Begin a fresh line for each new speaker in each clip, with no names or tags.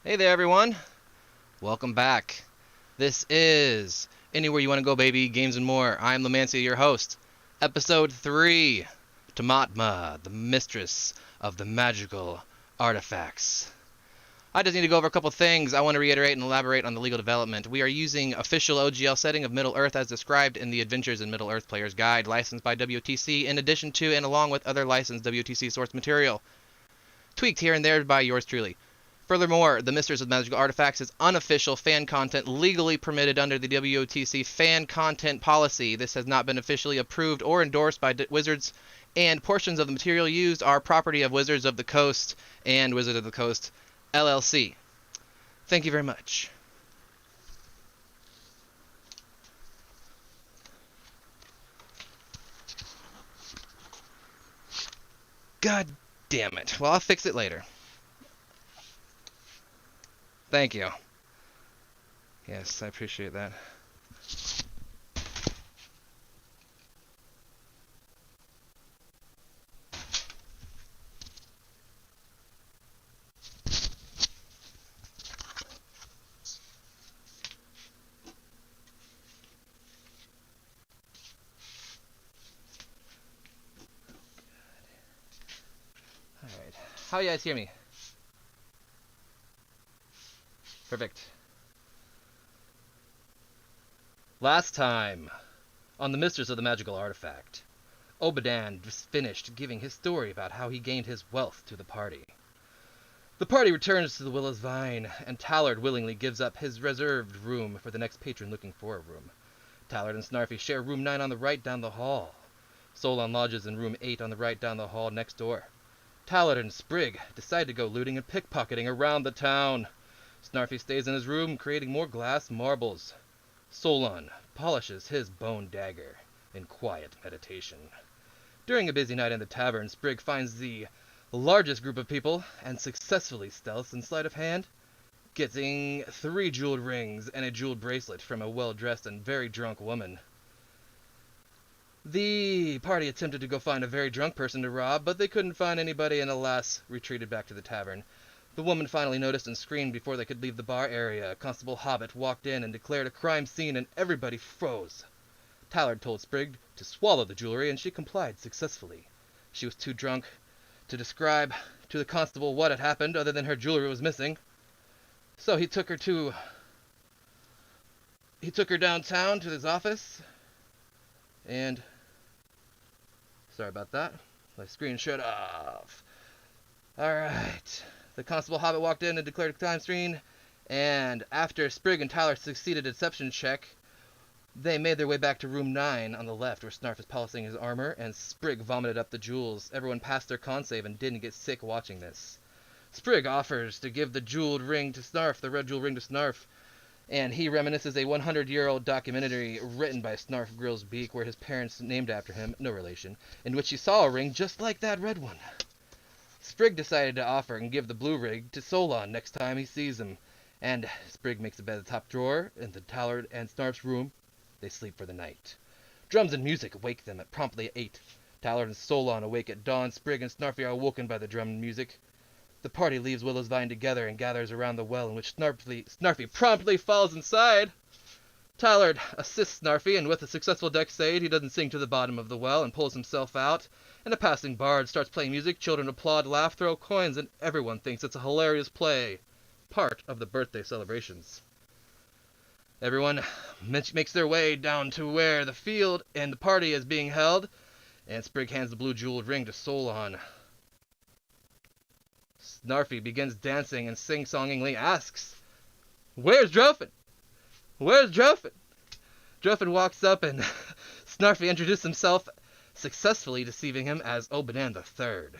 Hey there, everyone. Welcome back. This is Anywhere You Want to Go, Baby, Games and More. I'm Lamancia, your host. Episode 3, Tamatma, the Mistress of the Magical Artifacts. I just need to go over a couple things. I want to reiterate and elaborate on the legal development. We are using official OGL setting of Middle-earth as described in the Adventures in Middle-earth Player's Guide, licensed by WotC, in addition to and along with other licensed WotC source material. Tweaked here and there by yours truly. Furthermore, the Mistress of Magical Artifacts is unofficial fan content legally permitted under the WotC Fan Content Policy. This has not been officially approved or endorsed by Wizards, and portions of the material used are property of Wizards of the Coast and Wizards of the Coast LLC. Thank you very much. God damn it. Well, I'll fix it later. Thank you. Yes, I appreciate that. Alright. How you guys hear me? Perfect. Last time, on the Mistress of the Magical Artifact, Obadan just finished giving his story about how he gained his wealth to the party. The party returns to the Willow's Vine, and Tallard willingly gives up his reserved room for the next patron looking for a room. Tallard and Snarfy share room 9 on the right down the hall. Solon lodges in room 8 on the right down the hall next door. Tallard and Sprigg decide to go looting and pickpocketing around the town. Snarfy stays in his room, creating more glass marbles. Solon polishes his bone dagger in quiet meditation. During a busy night in the tavern, Sprigg finds the largest group of people and successfully stealths in sleight of hand, getting 3 jeweled rings and a jeweled bracelet from a well-dressed and very drunk woman. The party attempted to go find a very drunk person to rob, but they couldn't find anybody and alas retreated back to the tavern. The woman finally noticed and screamed before they could leave the bar area. Constable Hobbit walked in and declared a crime scene, and everybody froze. Tallard told Sprigg to swallow the jewelry, and she complied successfully. She was too drunk to describe to the constable what had happened other than her jewelry was missing. So he took her downtown to his office, and sorry about that. My screen shut off. Alright. The Constable Hobbit walked in and declared a crime scene, and after Sprigg and Tyler succeeded a deception check, they made their way back to room 9 on the left, where Snarf is polishing his armor, and Sprigg vomited up the jewels. Everyone passed their con save and didn't get sick watching this. Sprigg offers to give the jeweled ring to Snarf, the red jeweled ring to Snarf, and he reminisces a 100-year-old documentary written by Snarf Grillsbeak, where his parents named after him, no relation, in which he saw a ring just like that red one. Sprigg decided to offer and give the blue ring to Solon next time he sees him, and Sprigg makes a bed in the top drawer in the Tallard and Snarf's room. They sleep for the night. Drums and music wake them at promptly at 8. Tallard and Solon awake at dawn. Sprigg and Snarfy are awoken by the drum and music. The party leaves Willow's Vine together and gathers around the well, in which Snarfy promptly falls inside. Tallard assists Snarfy, and with a successful dex save, he doesn't sink to the bottom of the well and pulls himself out. And a passing bard starts playing music. Children applaud, laugh, throw coins, and everyone thinks it's a hilarious play. Part of the birthday celebrations. Everyone makes their way down to where the field and the party is being held, and Sprigg hands the blue jeweled ring to Solon. Snarfy begins dancing and sing-songingly asks, "Where's Drofin? Where's Drofin?" Drofin walks up and Snarfy introduces himself, successfully deceiving him as Obadan III.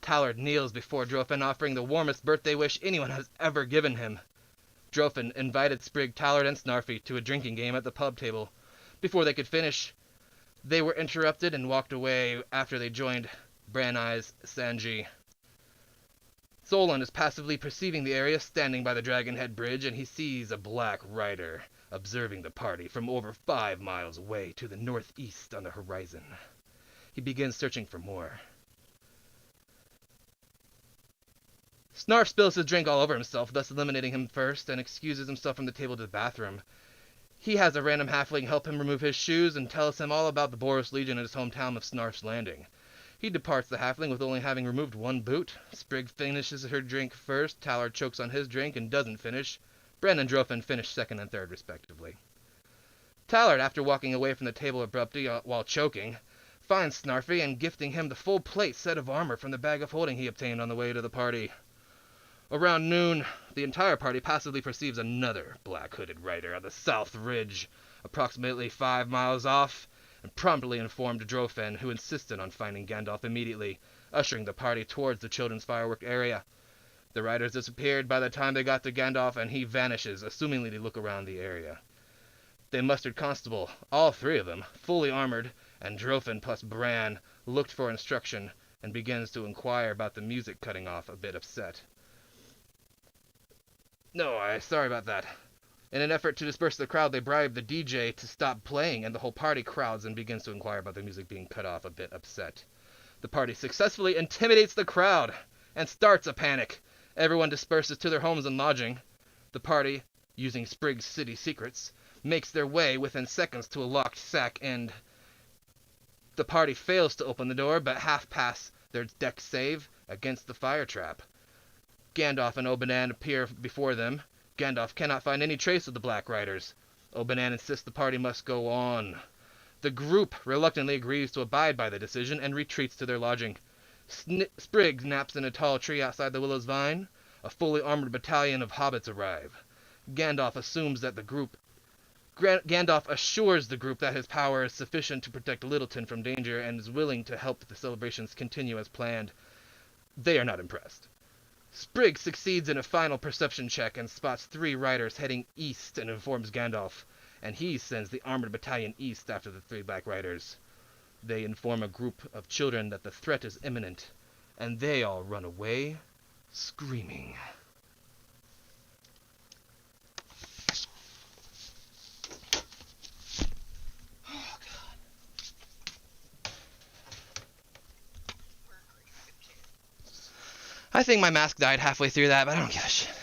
Tallard kneels before Drofin, offering the warmest birthday wish anyone has ever given him. Drofin invited Sprigg, Tallard, and Snarfy to a drinking game at the pub table. Before they could finish, they were interrupted and walked away after they joined Branai's Sanji. Solon is passively perceiving the area, standing by the Dragonhead Bridge, and he sees a black rider observing the party from over 5 miles away to the northeast on the horizon. He begins searching for more. Snarf spills his drink all over himself, thus eliminating him first, and excuses himself from the table to the bathroom. He has a random halfling help him remove his shoes and tells him all about the Boros Legion and his hometown of Snarf's Landing. He departs the halfling with only having removed one boot. Sprigg finishes her drink first, Tallard chokes on his drink and doesn't finish. Bren and Drofin finish second and third, respectively. Tallard, after walking away from the table abruptly while choking, finds Snarfy and gifting him the full plate set of armor from the bag of holding he obtained on the way to the party. Around noon, the entire party passively perceives another black-hooded rider on the South Ridge, approximately 5 miles off, and promptly informed Drofin, who insisted on finding Gandalf immediately, ushering the party towards the children's firework area. The riders disappeared by the time they got to Gandalf, and he vanishes, assumingly to look around the area. They mustered Constable, all 3 of them, fully armored, and Drofin plus Bran looked for instruction and begins to inquire about the music cutting off, a bit upset. No, sorry about that. In an effort to disperse the crowd, they bribe the DJ to stop playing, and the whole party crowds and begins to inquire about the music being cut off, a bit upset. The party successfully intimidates the crowd and starts a panic. Everyone disperses to their homes and lodging. The party, using Sprigg's city secrets, makes their way within seconds to a locked sack end. The party fails to open the door, but half pass their deck save against the fire trap. Gandalf and Obanan appear before them. Gandalf cannot find any trace of the Black Riders. Obanan insists the party must go on. The group reluctantly agrees to abide by the decision and retreats to their lodging. Sprigg naps in a tall tree outside the Willow's Vine. A fully armored battalion of hobbits arrive. Gandalf assures the group that his power is sufficient to protect Littleton from danger and is willing to help the celebrations continue as planned. They are not impressed. Sprigg succeeds in a final perception check and spots 3 riders heading east and informs Gandalf, and he sends the armored battalion east after the 3 Black Riders. They inform a group of children that the threat is imminent, and they all run away, screaming. I think my mask died halfway through that, but I don't give a shit.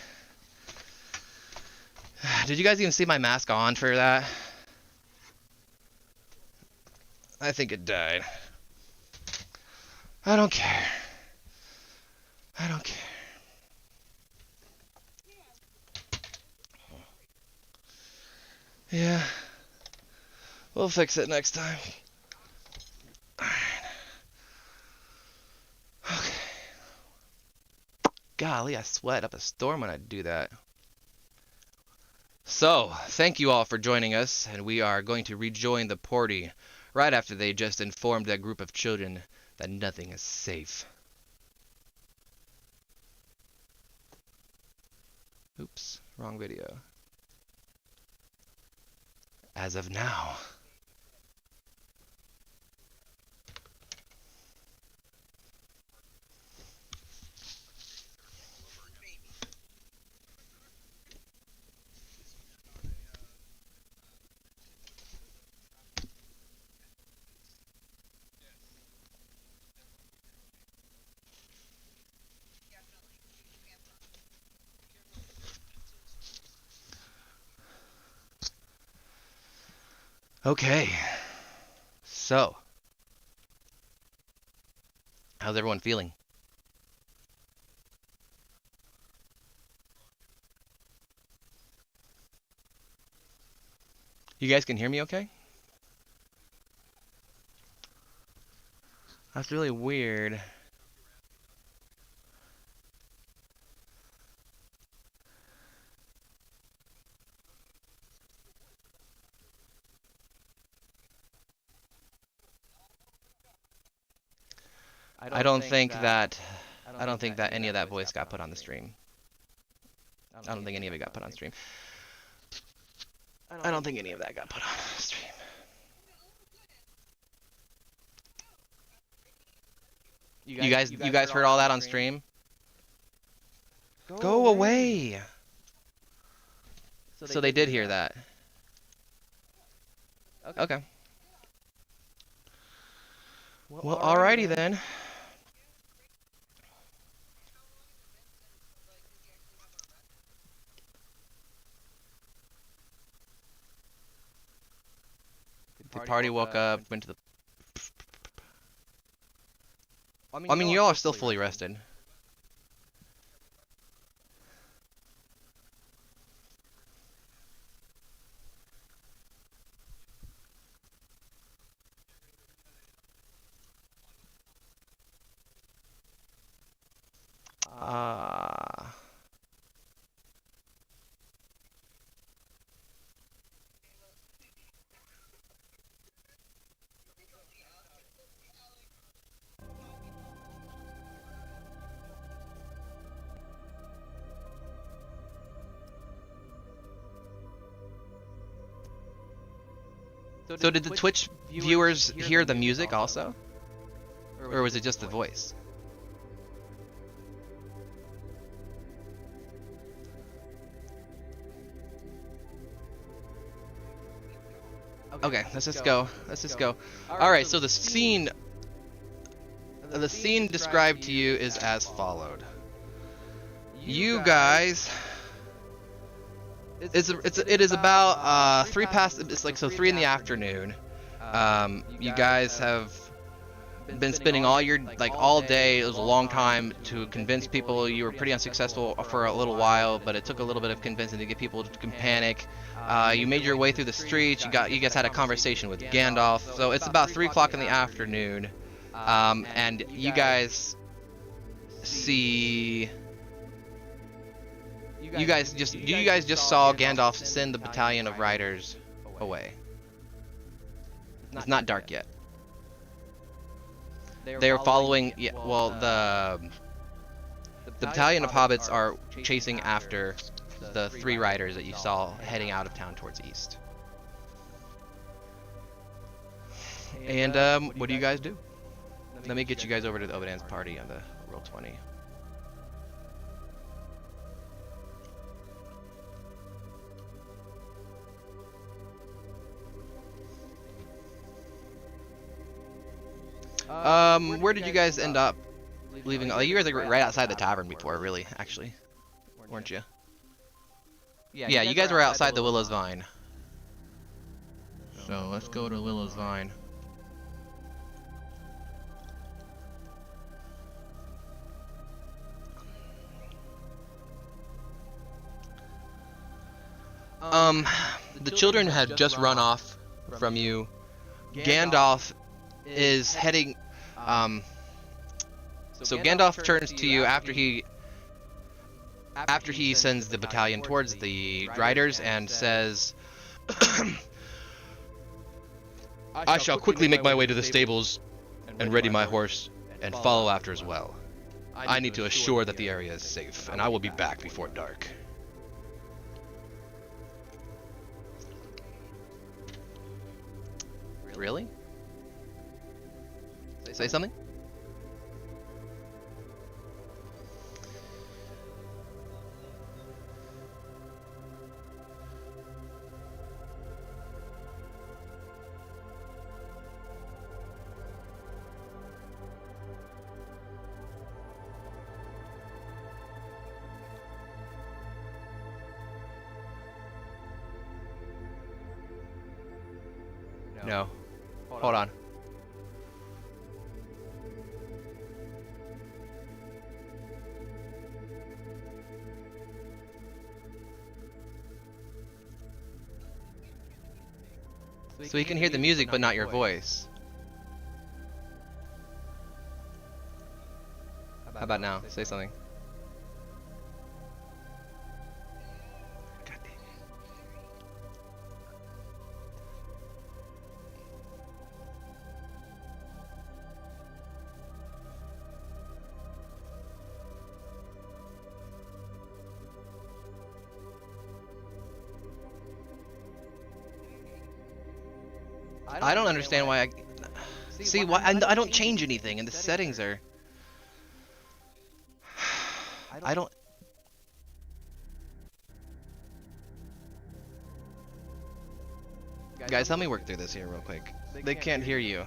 Did you guys even see my mask on for that? I think it died. I don't care. I don't care. Yeah. We'll fix it next time. Golly, I sweat up a storm when I do that. So, thank you all for joining us, and we are going to rejoin the party right after they just informed that group of children that nothing is safe. Oops, wrong video. As of now. Okay, so, how's everyone feeling? You guys can hear me okay? That's really weird. I don't think that any of that voice got put on the stream. I don't think any of it got put on stream. I don't think any of that got put on stream. You guys heard all that on stream? Go away. So they did hear that. Okay. Well, alrighty then. The party woke up, went to the... I mean, you all are still fully rested. So did the Twitch viewers hear the music also? Or was it just the voice? Okay, let's just go. Let's just go. Alright, so the scene described to you is as followed. You guys... It is about 3 past. It's like 3 in the afternoon. You guys have been spending all day. It was a long time to convince people. You were pretty unsuccessful for a little while, but it took a little bit of convincing to get people to panic. You made your way through the streets. You guys had a conversation with Gandalf. So it's about 3 o'clock in the afternoon, and you guys see. You guys just saw Gandalf send the battalion of riders away. It's not dark yet. They are following. Yeah, well, the battalion of hobbits are chasing after the 3 riders that you saw heading out of town towards east. And what do you guys do? Let me get you guys over to the Obadan's party on the roll 20. Where did you guys end up leaving? Oh, you guys were right outside the tavern before, really, actually, weren't you? Yeah, you guys were outside the Willow's Vine. So let's go to Willow's Vine. The children had just run off from you. Gandalf is heading, so Gandalf turns to you after he sends the battalion towards the riders and says, I shall quickly make my way to the stables and ready my horse and follow after as well. I need to assure that the area is safe, and I will be back before dark. Really? Say something? No. Hold on. So you can hear the music, but not your voice. How about now? Say something. God dang it. I don't understand why see why I don't change anything, and the settings are. I don't. Guys, help me work through this here real quick. They can't hear you.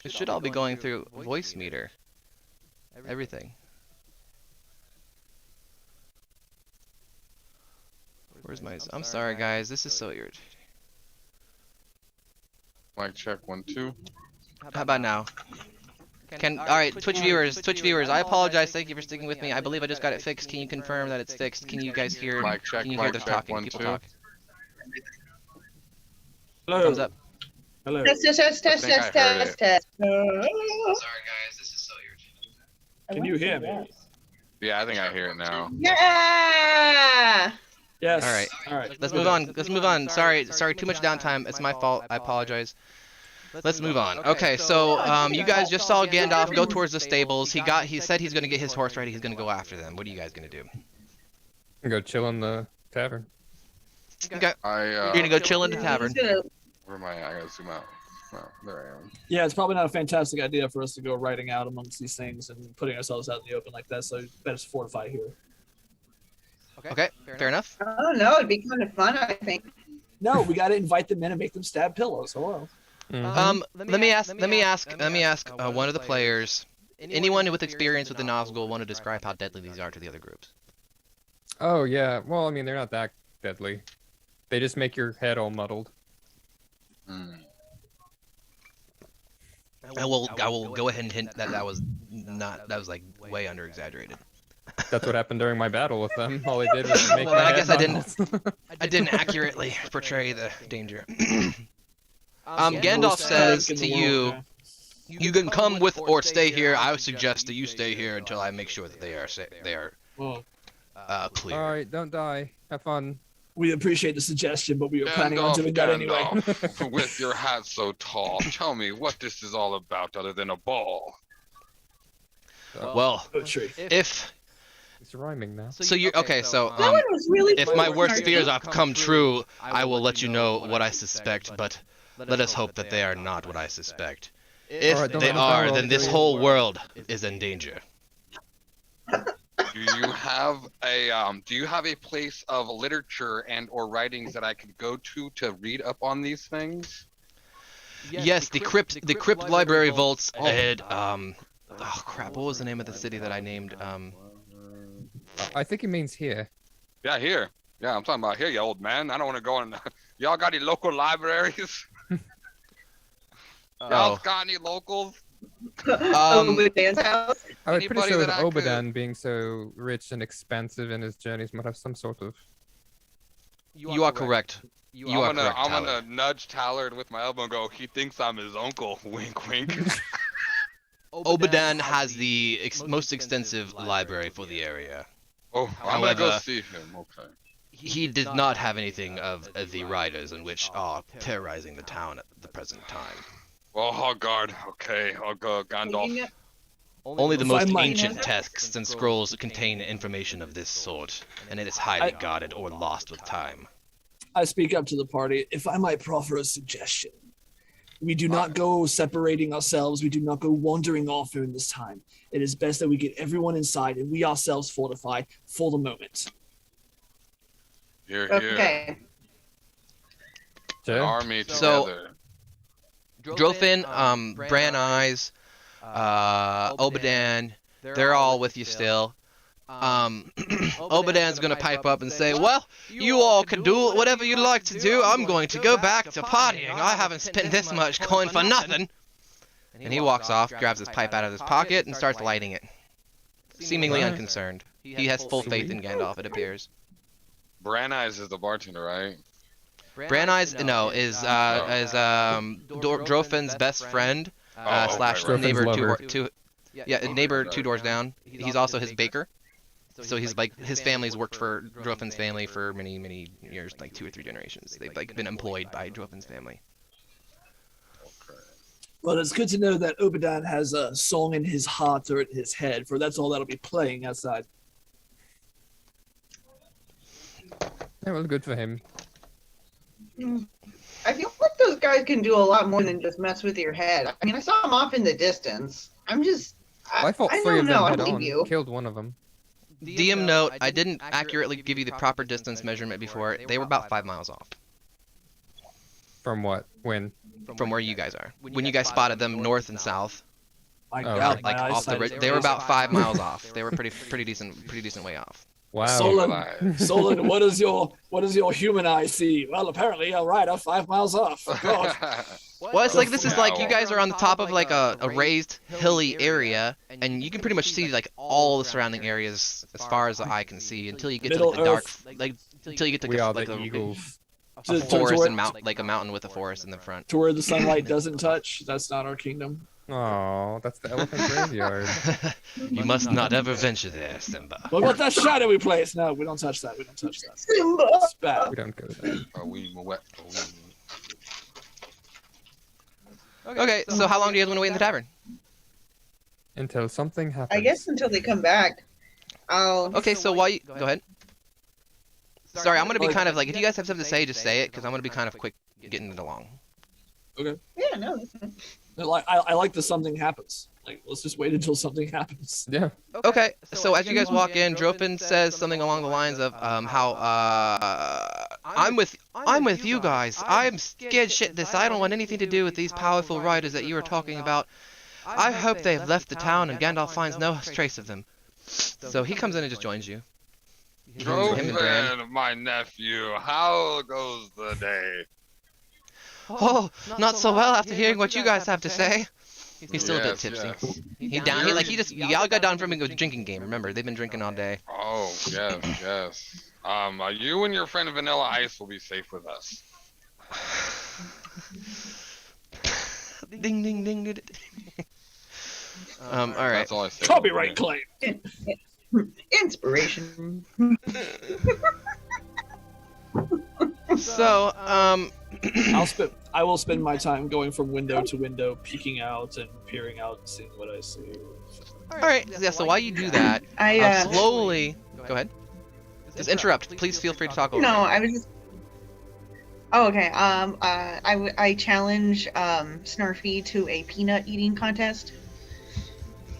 It should all be going through voice meter. Everything. Where's my... I'm sorry, guys. This is so irritating.
Mic check 1 2.
How about now? Alright, Twitch viewers, I apologize. Thank you for sticking with me. I believe I just got it fixed. Can you confirm that it's fixed? Can you guys hear?
Mic check,
Can you hear the
mic check,
talking?
1
People
2.
talk.
Hello.
Thumbs up.
Hello.
Test.
Sorry, guys.
This is so irritating.
Can you hear me?
Yeah, I think I hear it now.
Yeah.
Yes.
All right.
All right.
Let's move on. Let's move on. Sorry, too much downtime. It's my fault. I apologize. Let's move on. Okay, so you guys just saw Gandalf go towards the stables. He said he's gonna get his horse ready. He's gonna go after them. What are you guys gonna do?
Go chill in the tavern.
Okay. You're gonna go chill in the tavern.
Where am I? I gotta zoom out. Oh, there I am.
Yeah, it's probably not a fantastic idea for us to go riding out amongst these things and putting ourselves out in the open like that. So better fortify here.
Okay. Fair enough.
Oh no, it'd be kind of fun, I think.
No, we got to invite them in and make them stab pillows. Hello.
Let me ask one of the players. Anyone with experience with the Nazgul want to describe how deadly these are to the other groups?
Oh yeah. Well, I mean, they're not that deadly. They just make your head all muddled.
I will go ahead and hint that was like way under exaggerated.
That's what happened during my battle with them. All they did was make
Well,
my
I
head
guess
muddled.
I didn't accurately portray the danger. Gandalf says to you, you can come with or stay here. I would suggest that you stay here until I make sure that they are clear.
All right, don't die. Have fun.
We appreciate the suggestion, but we were planning on doing that anyway.
Gandalf, with your hat so tall, tell me what this is all about other than a ball.
Well,
Poetry.
if
It's rhyming now.
so, you okay. So
That one was really
if my worst fears have come true, I will let you know what I suspect. But let us hope that they are not what I suspect. If
Alright, don't
they
let
are,
them
then this
go.
whole world is in danger.
Do you have a place of literature and or writings that I could go to read up on these things?
Yes, the crypt library vaults had oh crap, what was the name of the city that I named?
I think it means here.
Yeah, here. Yeah, I'm talking about here, you old man. I don't want to go in. Y'all got any local libraries? Y'all got any locals?
Dan's house.
I was pretty
Anybody
sure
that
that
I could-
Obadan, being so rich and expansive in his journeys, might have some sort of...
You are correct. You are correct,
I'm
Tyler.
gonna nudge Tyler with my elbow and go, he thinks I'm his uncle. Wink, wink.
Obadan has the most extensive library for the area.
Oh, I'm gonna go
However,
see him. Okay.
He did not have anything of the riders in which are terrorizing the town at the present time.
Well, oh God. Okay, I'll go, Gandalf.
Only the
If I
most
might-
ancient texts and scrolls contain information of this sort, and it is highly guarded or lost with time.
I speak up to the party. If I might proffer a suggestion, we do not go separating ourselves. We do not go wandering off during this time. It is best that we get everyone inside and we ourselves fortify for the moment.
Here, here.
Okay.
An
Sure.
army
So-
together.
Drofin, Bran Eyes, Obadan, they're all with you still. Obadan's gonna pipe up and say, well, you all can do whatever you'd like to do. I'm going to go back to partying. I haven't spent this much coin for nothing. And he walks off, grabs his pipe out of his pocket, and starts lighting it. Seemingly unconcerned. He has full faith in Gandalf, it appears.
Bran Eyes is the bartender, right?
Bran Eyes, no, is Drofin's best friend, slash
right.
neighbor
Drofin's lover.
neighbor 2 doors down. He's also his baker. So he's like, his family's worked for Drofin's family for many years, like 2 or 3 generations. They've like been employed by Drofin's family.
Well, it's good to know that Obadan has a song in his heart or in his head, for that's all that'll be playing outside.
Yeah, well, good for him.
I feel like those guys can do a lot more than just mess with your head. I mean, I saw them off in the distance.
I fought
I
3
don't
of
know.
them
I
head
believe
on.
you.
Killed one of them.
DM note, I didn't accurately give you the proper distance measurement before. They were about 5 miles off.
From what? When?
from where you guys are. When you guys spotted them north and south,
My
Oh,
God,
like
my
off the
eyesight is
they were
crazy.
about 5 miles off. They were pretty decent way off.
Wow.
Solon, what does your human eye see? Well, apparently, all right, I'm 5 miles off. God.
Well, it's like this is like you guys are on the top of like a raised hilly area, and you can pretty much see like all the surrounding areas as far as the eye can see until you get to like the dark, like until you get to
We are
like
the eagles.
a
To
forest
where-
and like a mountain with a forest in the front.
To where the sunlight doesn't touch. That's not our kingdom.
Oh, that's the elephant graveyard.
You must not ever venture there, Simba.
What about that shadowy place? No, we don't touch that. We don't touch that.
Simba.
It's bad.
We don't go there.
Are we wet?
Okay, so how long do you guys want to wait in the tavern?
Until something happens.
I guess until they come back. I'll.
Okay, so while you go ahead. Sorry, I'm gonna be kind of like if you guys have something to say, just say it because I'm gonna be kind of quick getting it along.
Yeah, no. That's fine.
I like the something happens. Like, let's just wait until something happens.
Yeah.
Okay, so as you guys walk in, Dropin says something along the lines of how I'm with you guys. I'm scared shitless. I don't want anything to do with these powerful riders that you were talking about. I hope they've left the town and Gandalf finds no trace of them. So he comes in and just joins you. Him and Bran.
Dropin, my nephew, how goes the day?
Oh, not so well after hearing what you guys have to say. He's still a bit
Yes,
tipsy.
yes.
Y'all got done from a drinking game. Remember, they've been drinking all day.
Oh, yes, yes. You and your friend Vanilla Ice will be safe with us.
Ding ding ding ding. All right.
That's all I say.
Copyright claim.
Inspiration.
So,
I will spend my time going from window to window, peeking out and peering out, and seeing what I see.
all right. Yeah. So while you do that,
I
slowly. Go ahead. Just interrupt. Please feel free to talk over.
No,
me.
I was just. Oh, okay. I challenge Snarfy to a peanut eating contest.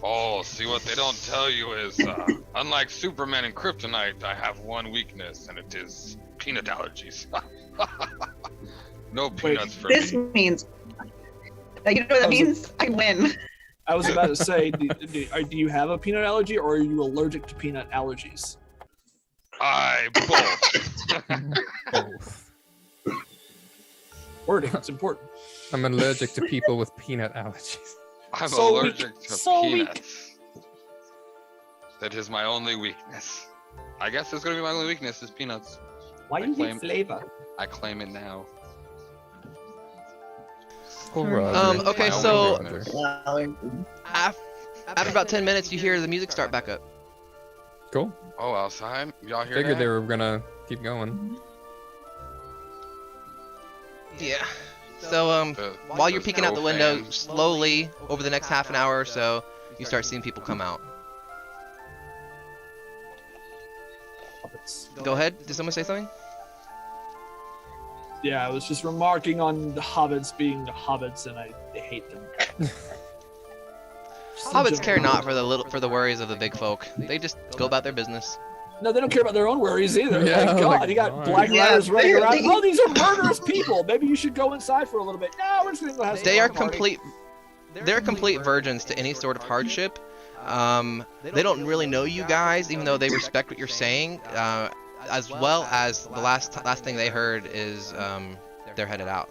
Oh, see what they don't tell you is, unlike Superman and Kryptonite, I have one weakness, and it is peanut allergies. No peanuts for
This
me.
means. You know what that means? I win.
I was about to say, do you have a peanut allergy, or are you allergic to peanut allergies?
I both.
Both.
Wording, it's important.
I'm allergic to people with peanut allergies.
I'm
So
allergic
weak.
to
So weak.
peanuts. That is my only weakness. I guess it's gonna be my only weakness is peanuts.
Why you
claim-
hate flavor?
I claim it now.
Oh, Roger.
Okay,
My only
so-
weakness.
After about 10 minutes, you hear the music start back up.
Cool.
Oh, outside? Y'all hear
Figured
that?
they were gonna keep going.
Yeah. So while you're peeking out the window, slowly over the next half an hour or so, you start seeing people come out. Go ahead. Did someone say something?
Yeah, I was just remarking on the hobbits being the hobbits, and I hate them.
Hobbits care not for the worries of the big folk. They just go about their business.
No, they don't care about their own worries either.
Yeah,
Like, God,
like,
you got
why?
black
Yeah,
riders running
they're-
around.
they-
Oh, these are murderous people. Maybe you should go inside for a little bit. No, we're just gonna go have some
They are
fun party.
complete. They're complete virgins to any sort of hardship. They don't really know you guys, even though they respect what you're saying. As well as the last thing they heard is they're headed out.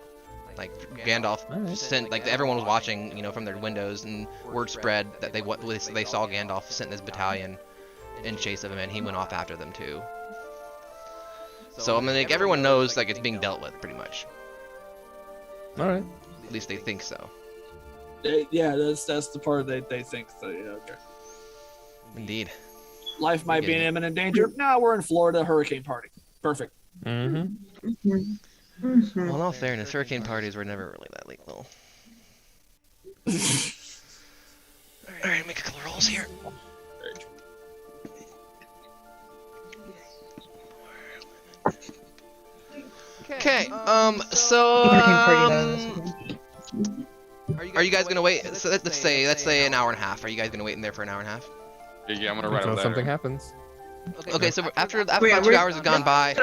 Like Gandalf
Alright.
sent, like everyone was watching, from their windows, and word spread that they saw Gandalf sent this battalion in chase of him, and he went off after them too. So I mean, like everyone knows, like it's being dealt with pretty much.
All right.
At least they think so.
Yeah, that's the part they think. So, yeah, okay.
Indeed.
Life might be in
Getting it.
imminent danger. No, we're in Florida, hurricane party. Perfect.
Mm-hmm.
Well, in all fairness, hurricane parties were never really that legal. Alright, make a couple rolls here. Okay, so are you guys gonna wait? So let's say an hour and a half. Are you guys gonna wait in there for an hour and a half?
Yeah, I'm gonna run
Until
over there.
something happens.
Okay, so after about
Yeah,
2 hours have gone by,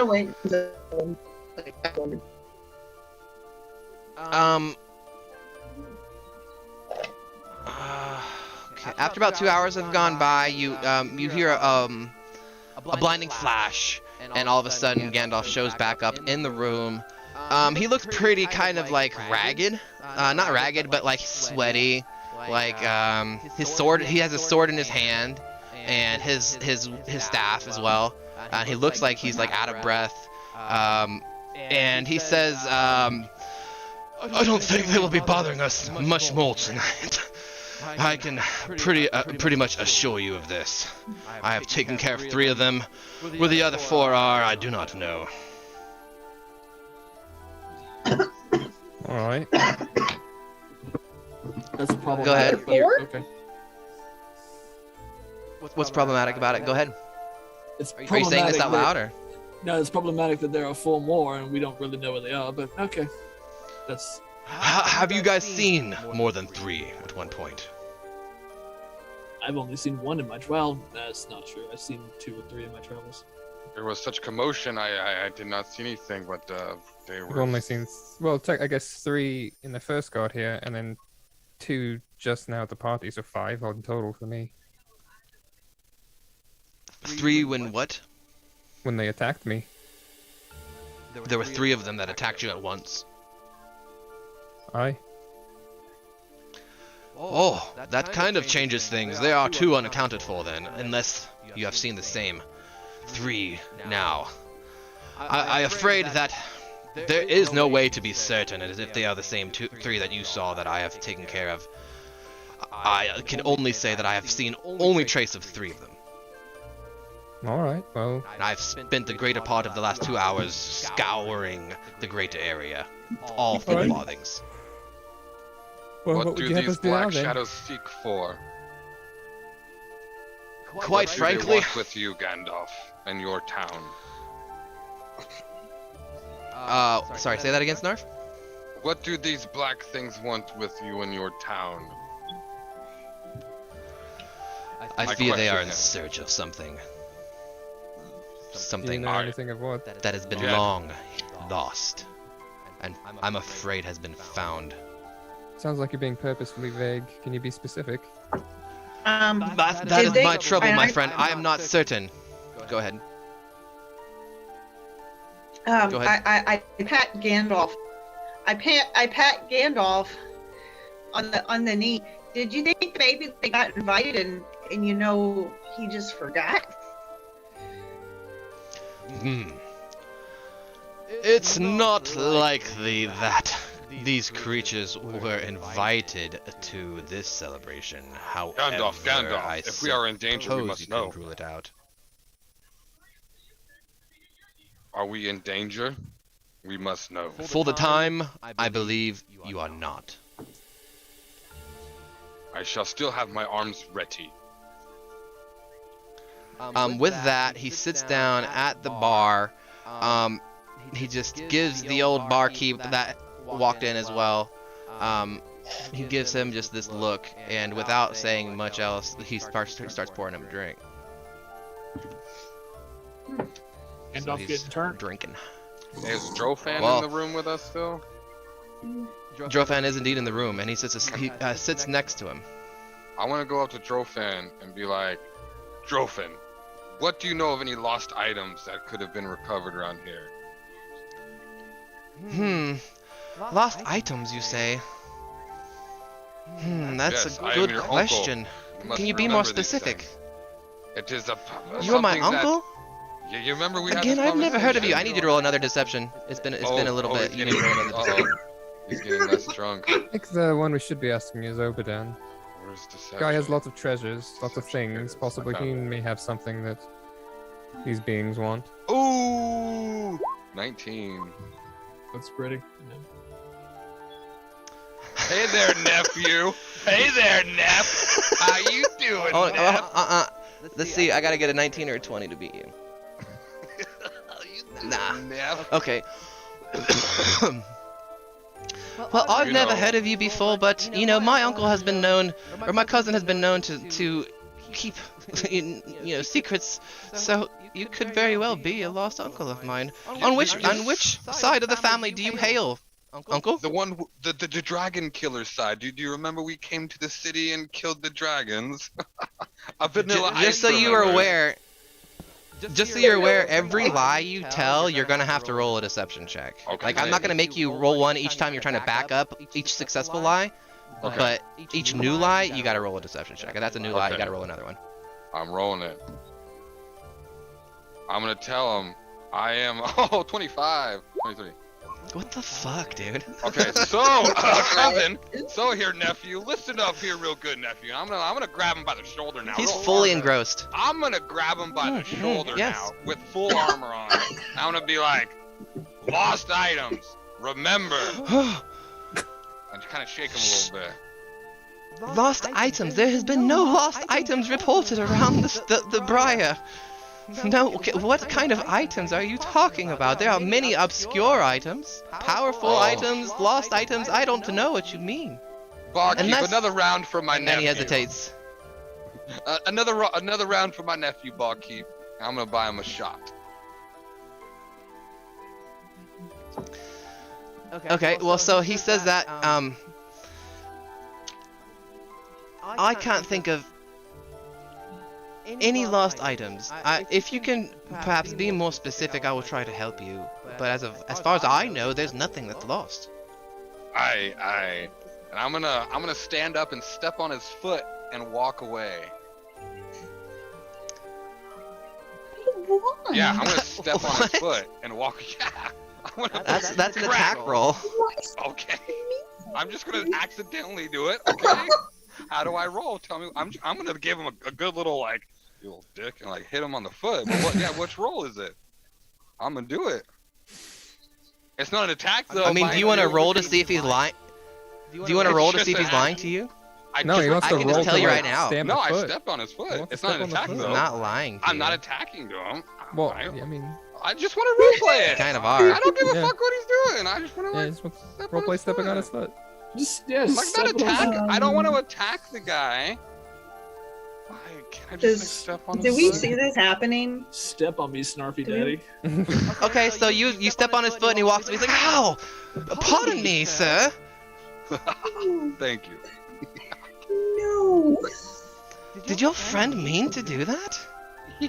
Okay. After about 2 hours have gone by, you hear a blinding flash, and all of a sudden Gandalf shows back up in the room. He looks pretty kind of like ragged, not ragged, but like sweaty. Like his sword, he has a sword in his hand, and his staff as well. He looks like he's like out of breath. And he says, "I don't think they will be bothering us much more tonight. I can pretty much assure you of this. I have taken care of 3 of them. Where the other 4 are, I do not know."
All right.
That's a problem.
Go ahead.
Okay.
What's problematic about it? Go ahead.
It's
Are you saying this out loud, or?
No, it's problematic that there are 4 more and we don't really know where they are, but okay. That's...
Have you guys seen more than 3 at one point?
I've only seen 1 in my well, that's not true. I've seen 2 or 3 in my travels.
There was such commotion, I did not see anything, but they
We've
were...
only seen, well, I guess 3 in the first guard here, and then 2 just now at the party, so 5 in total for me.
3 when what?
When they attacked me.
There were 3 of them that attacked you at once.
Aye.
Oh, that kind of changes things. There are 2 unaccounted for then, unless you have seen the same 3 now. I'm afraid that there is no way to be certain as if they are the same 3 that you saw that I have taken care of. I can only say that I have seen only trace of 3 of them.
Alright, well,
And I've spent the greater part of the last 2 hours scouring the greater area. All for the
Alright.
farthings.
well
What
what
do
would you have
these
us do now
black
then?
shadows seek for?
Quite
What do they
frankly,
want with you, Gandalf, and your town?
sorry, say that again, Snarf?
What do these black things want with you and your town?
I fear they
question
are in
him.
search of something.
Do you
Something
know anything of what?
that has been
Yeah.
long lost, and I'm afraid has been found.
Sounds like you're being purposefully vague. Can you be specific?
That
Did
is
they-
my trouble,
and
my
I-
friend. I am not certain. Go ahead. Go ahead.
I pat Gandalf. I pat Gandalf on the knee. Did you think maybe they got invited and you know he just forgot?
It's not likely that these creatures were invited to this celebration. However,
Gandalf,
I
if we are in danger, we
suppose
must
you
know.
can rule it out.
Are we in danger? We must know.
For the time, I believe you are not.
I shall still have my arms ready.
With that, he sits down at the bar. He just gives the old barkeep that walked in as well. He gives him just this look, and without saying much else, he starts pouring him a drink.
Gandalf
he's
getting turned.
drinking.
Is Drofan
Well-
in the room with us still?
Drofan is indeed in the room, and he sits next to him.
I want to go up to Drofan and be like, Drofan, what do you know of any lost items that could have been recovered around here?
Lost items, you say? That's
Yes,
a
I am
good
your uncle.
question.
must
Can you be more
remember these
specific?
things. It is a.
You are my
something that-
uncle?
Yeah, you remember we had
Again,
this
I've never heard of you. I
conversation?
need you to roll another deception. It's been a little bit.
He's
You need to roll another deception.
He's getting less drunk.
I think the one we should be asking is Obadan.
Where's the
Guy has lots of treasures, lots of
Deception.
things. Possibly
I
he
found it.
may have something that these beings want.
Ooh, 19.
That's pretty.
Hey there, nephew. Hey there, Nep. How you doing, Nep?
Let's see. I gotta get a 19 or a 20 to beat you. Nah.
Nep.
Okay. Well, I've
You
never
know-
heard of you before, but you know, my uncle has been known, or my cousin has been known to keep, secrets. So you could very well be a lost uncle of mine. On which side of the family do you hail, Uncle?
The one, the dragon killer side. Do you remember we came to the city and killed the dragons? A vanilla
Just so
ice
you are
remember.
aware, every lie you tell, you're gonna have to roll a deception check.
Okay.
Like, I'm not gonna make you roll one each time you're trying to back up each successful lie,
Okay.
but each new lie, you gotta roll a deception check. If that's a new lie, you
Okay.
gotta roll another one.
I'm rolling it. I'm gonna tell him I am 25, 23.
What the fuck, dude?
Okay, so Kevin, so here, nephew, listen up here, real good, nephew. I'm gonna grab him by the shoulder now.
He's
real
fully
hard.
engrossed.
I'm gonna grab him by the shoulder
yes.
now with full armor on. I'm gonna be like, lost items, remember. And kind of shake him a little bit.
Lost items? There has been no lost items reported around the Briar. No, okay, what kind of items are you talking about? There are many obscure items, powerful items, lost items. I don't know what you mean.
Barkeep,
Unless-
another round for my
And
nephew.
then he hesitates.
Another round for my nephew, Barkeep. I'm gonna buy him a shot.
Okay, well, so he says that, I can't think of any lost items. If you can perhaps be more specific, I will try to help you. But as far as I know, there's nothing that's lost.
And I'm gonna stand up and step on his foot and walk away.
Why?
Yeah, I'm gonna step on his
What?
foot and walk. Yeah, I'm gonna
That's an attack roll.
Okay. I'm just gonna accidentally do it. Okay. How do I roll? Tell me. I'm gonna give him a good little like, you little dick, and like hit him on the foot. But which roll is it? I'm gonna do it. It's not an attack though.
I mean, do you want to
mind.
roll to see if he's lying? Do you want to roll to see if he's lying to you?
No, he wants
I
to
can
roll
just tell
to
you
like,
right now.
stamp
No,
a
I
foot.
stepped on his
He
foot.
wants to
It's not
step
an
on the
attack
foot.
He's
though.
not lying to
I'm
you.
not attacking to him.
Well,
I
I mean,
just want to roleplay it.
Kind of
I
are.
don't give a
Yeah.
fuck what he's doing. I just want to
yeah,
like,
he just wants
step
role
on
play
his
stepping on
foot.
his foot.
Just yeah,
Like
step
not
on his
attack.
foot.
I don't want to attack the guy. Why can't I just like, step on
Do
his
we
foot?
see this happening?
Step on me, Snarfy
Do we-
Daddy.
Okay, so you step on his foot and he walks away. He's like, ow! Pardon me, sir.
Thank you.
No.
Did your friend mean to do that?
Yeah.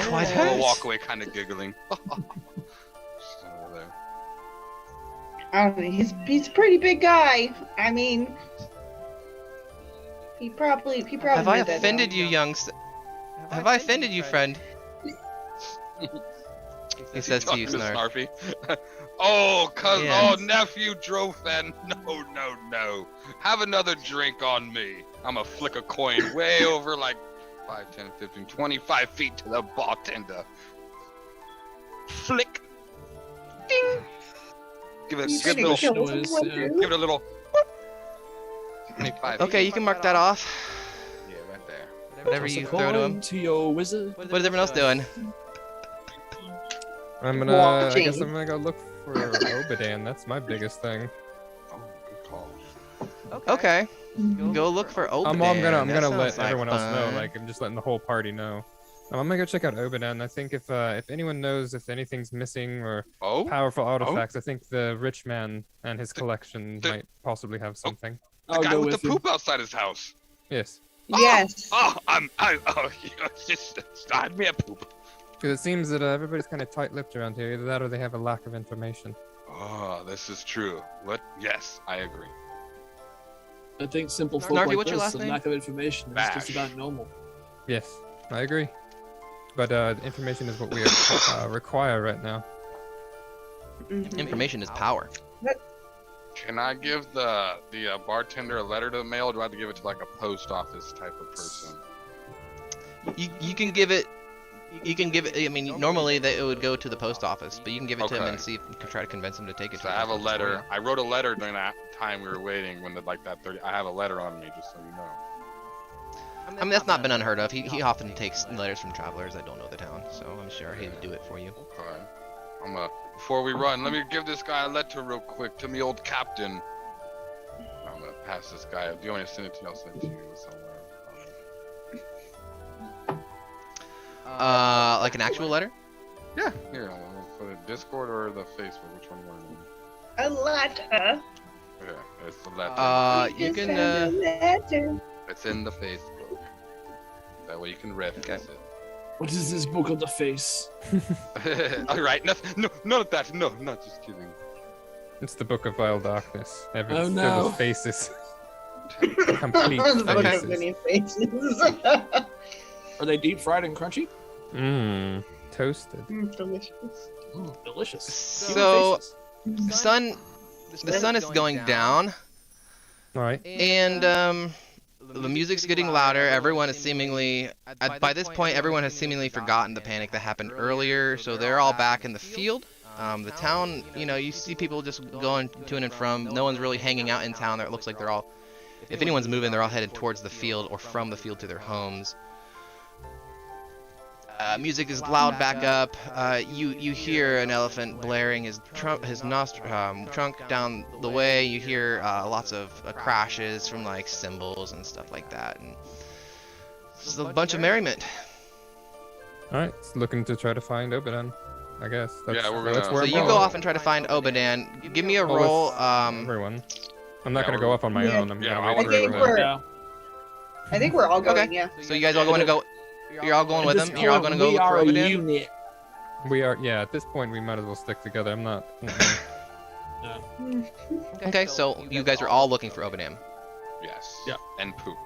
quite
I'm gonna
hurt.
walk away kind of giggling. Just over there.
I don't know, he's a pretty big guy. I mean, he probably.
Have I
did that,
offended
though.
you, Have I offended you, friend? He says to you,
Talking
Snarf.
Snarfy. Oh,
Yeah.
oh, nephew Drofen. No. Have another drink on me. I'm gonna flick a coin way over like 5, 10, 15, 25 feet to the bartender. Flick. Ding. Give it
You
a good
gonna
little,
kill
noise,
someone,
yeah.
dude?
give it a little. 25
Okay, you can mark that off.
Yeah, right there.
Whatever
Toss a
you throw to him.
coin to your wizard.
What is everyone else doing?
I'm gonna. I guess
Watching.
I'm gonna go look for Obadan. That's my biggest thing.
Oh, good call.
Okay.
Mhm.
Go look for Obadan.
I'm gonna
That
let
sounds like
everyone else know.
fun.
Like I'm just letting the whole party know. I'm gonna go check out Obadan. I think if anyone knows if anything's missing or
Oh,
powerful artifacts, I think the rich man and his collection
the-
might possibly have something.
the
I'll
guy
go
with the
with you.
poop outside his house.
Yes,
Yes.
Just start me a poop.
because it seems that everybody's kind of tight-lipped around here. Either that or they have a lack of information.
Oh, this is true. What? Yes, I agree.
I think simple folk
Snarfy,
like
what's your
this,
last
the
name?
lack of information is
Bash.
just about normal.
Yes, I agree. But information is what we require right now.
Mhm.
Information is power.
Can I give the bartender a letter to the mail, or do I have to give it to like a post office type of person?
You can give it. You can give it. I mean, normally it would go to the post office, but you can give it to him
Okay.
and see if you can try to convince him to take it.
So
to
I
the
have a
post office for
letter.
you.
I wrote a letter during that time we were waiting when like that 30. I have a letter on me, just so you know.
I mean, that's not been unheard of. He often takes letters from travelers that don't know the town, so I'm sure he would do it for you.
Okay. Before we run, let me give this guy a letter real quick to me old captain. I'm gonna pass this guy. Do you want me to send it to you? I'll send it to you somewhere.
Like an actual letter?
Yeah. Here, for the Discord or the Facebook, which one do you want to do?
A letter.
Yeah, it's the letter.
You
Just
can.
found a letter.
It's in the Facebook. That way you can reference
What is this book on the face?
it. All right, no, none of that. No, not just kidding.
It's the Book of Vile Darkness.
Oh, no.
Filled with faces. Complete
The book
faces.
of many faces.
Are they deep fried and crunchy?
Mmm. Toasted.
Delicious.
Delicious.
So, the sun is going down,
Right.
and the music's getting louder. Everyone is seemingly, by this point, everyone has seemingly forgotten the panic that happened earlier. So they're all back in the field. The town, you see people just going to and from. No one's really hanging out in town. It looks like they're all, if anyone's moving, they're all headed towards the field or from the field to their homes. Music is loud back up. You hear an elephant blaring his trunk down the way. You hear lots of crashes from like cymbals and stuff like that. And it's a bunch of merriment.
All right. Looking to try to find Obadan, I guess. That's,
Yeah, we're
that's
gonna-
where
So
I'm
you
going.
go off and try to find Obadan. Give me a
Well,
roll.
with everyone. I'm not
Yeah,
gonna go
we're-
up on my
Yeah.
own. I'm
Yeah,
gonna
I
wait for
think
everyone.
we're-
Yeah.
I think we're all going,
Okay.
yeah.
So you guys all going to go? You're all going
At
with
this
them. You're all
point,
going to go
we
look for
are a
Obadan.
unit.
We are. Yeah. At this point, we might as well stick together. I'm not.
Okay, so you guys are all looking for Obadan.
Yes.
Yeah.
And poop.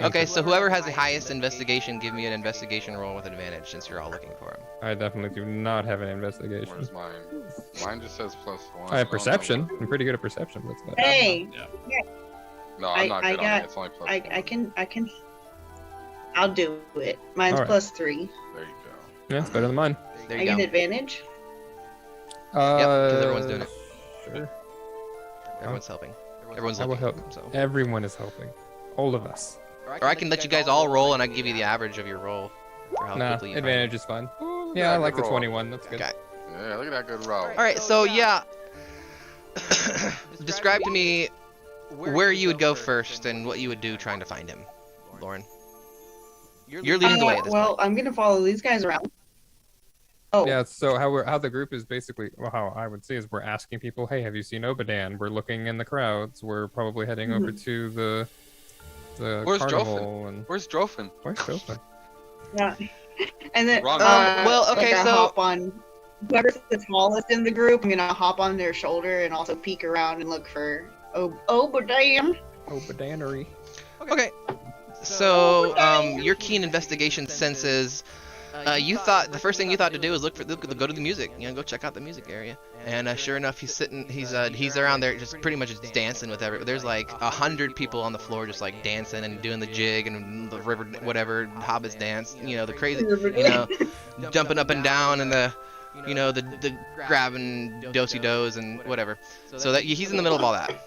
Okay, so whoever has the highest investigation, give me an investigation roll with advantage since you're all looking for him.
I definitely do not have an investigation.
Where's mine? Mine just says +1.
I have
don't know.
perception. I'm pretty good at perception. That's about it.
Hey,
No, I'm not
I
good on
got-
it. It's only +1.
I can. I'll do it. Mine's
All right.
+3.
There you go.
Yeah, it's better than mine.
There
I
you
get
go.
advantage.
because everyone's doing it.
Sure.
Everyone's helping. Everyone's
I will
looking.
help.
So.
Everyone is helping. All of us.
Or I can let you guys all roll, and I can give you the average of your roll for how
Nah,
quickly you find
advantage
it.
is fine.
Ooh,
Yeah, I
good
like the
roll.
21. That's good.
Okay.
Yeah, look at that good roll.
All right, so yeah. Describe to me where you would go first and what you would do trying to find him, Lauren. You're leading the way at this
Well,
point.
I'm gonna follow these guys around. Oh,
Yeah, so how the group is basically, well, how I would say is we're asking people, hey, have you seen Obadan? We're looking in the crowds. We're probably heading over to the
Where's
carnival. And
Where's Drofin?
where's Jofen?
yeah. And then,
Wrong.
Well, okay,
I'm gonna
so-
hop on whoever's the tallest in the group. I'm gonna hop on their shoulder and also peek around and look for Obadan.
Obadanery.
Okay. So, your keen investigation senses. You thought the first thing you thought to do was go to the music. Go check out the music area. And sure enough, he's around there, just pretty much just dancing with everyone. There's like 100 people on the floor, just like dancing and doing the jig and the river, whatever hobbits dance. The crazy, jumping up and down and the grabbing dosey dos and whatever. So that he's in the middle of all that.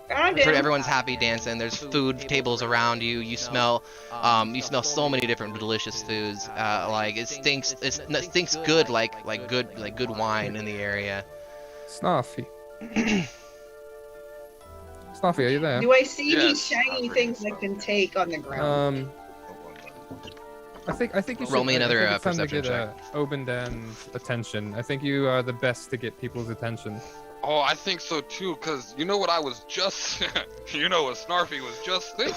Everyone's happy dancing. There's food tables around you. You smell so many different delicious foods. Like it stinks good, like good wine in the area.
Snarfy. Snarfy, are you there?
Do I see any
Yes,
shiny
I'm
things
ready.
I can take on the ground?
I think you should
Roll me another,
I think it's time to
perception
get Obandan's attention. I think you are the best to get people's attention.
Oh, I think so too, because you know what I was just... you know what Snarfy was just thinking?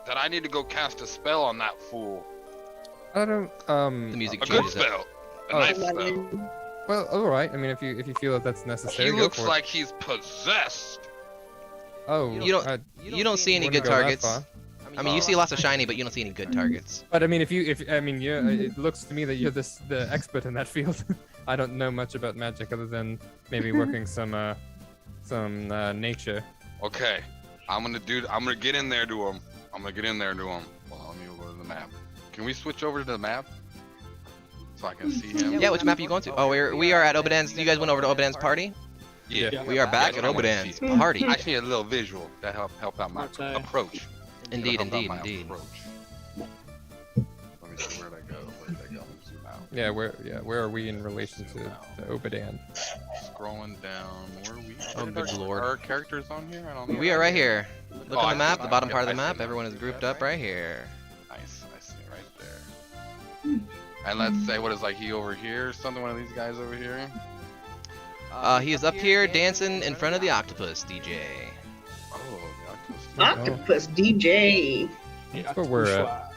That I need to go cast a spell on that fool.
I don't.
The music
A good
changes it.
spell. A
Oh.
nice spell.
Well, all right. I mean, if you feel that that's necessary,
He
go
looks
for it.
like he's possessed.
Oh,
You don't see any
wouldn't
good
go that
targets.
far.
I mean, you see lots of shiny, but you don't see any good targets.
But I mean, it looks to me that you're the expert in that field. I don't know much about magic other than maybe working some nature.
Okay, I'm gonna get in there to him. Well, let me go to the map. Can we switch over to the map? So I can see him?
Yeah, which map are you going to? Oh, we are at Obadan's. You guys went over to Obadan's party?
Yeah.
We are back
Yeah,
at
I wanna
Obadan's
see.
party.
I actually need a little visual to help out my
Okay.
approach.
Indeed,
It'll help
indeed,
out my
indeed.
approach. Let me see, where'd I go? Zoom out.
Yeah, where are we in relation to Obadan?
Scrolling down, where are we?
Oh, good lord.
Are our characters on here? I don't know.
We are right here. Look
Oh,
on
I
the map,
see.
the bottom
Yep,
part of
I
the
see
map.
it.
Everyone is grouped up right here.
Nice, I see it right there. And let's say, what is like he over here? Something, one of these guys over here?
He is up here dancing in front of the octopus, DJ.
Oh, the octopus.
Octopus DJ.
That's where we're at.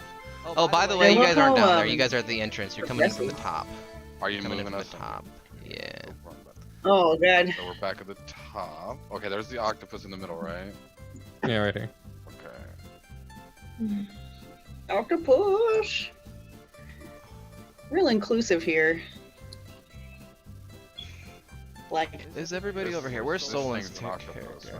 Oh, by the way,
Hey,
you
look
guys aren't
how,
down there. You guys are at the entrance. You're coming in from the top.
Are you
Coming in
moving
from the
us?
top. Yeah.
Oh god.
So we're back at the top. Okay, there's the octopus in the middle, right?
Yeah, right here.
Okay.
Octopus. Real inclusive here. Like,
Is everybody over here? Where's
This
Solon's
thing's an octopus,
character?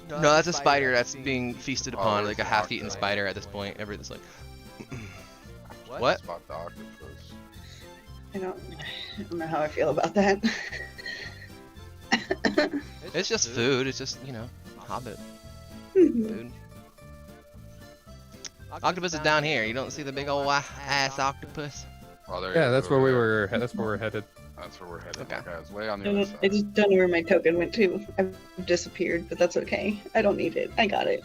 right?
No, that's a spider that's being feasted upon,
Oh,
like a
it's
half-eaten
octopus.
spider at this point. Everything's like, what?
Spot the octopus.
I don't know how I feel about that.
It's just food. It's just, you know, Hobbit food. Octopus is down here. You don't see the big old ass octopus?
Oh, there
Yeah,
he is
that's
over
where we
there.
were. That's where we're headed.
That's where we're headed.
Okay.
Okay, it's way on the
I
other
don't- I
side.
just don't know where my token went to. I've disappeared, but that's okay. I don't need it. I got it.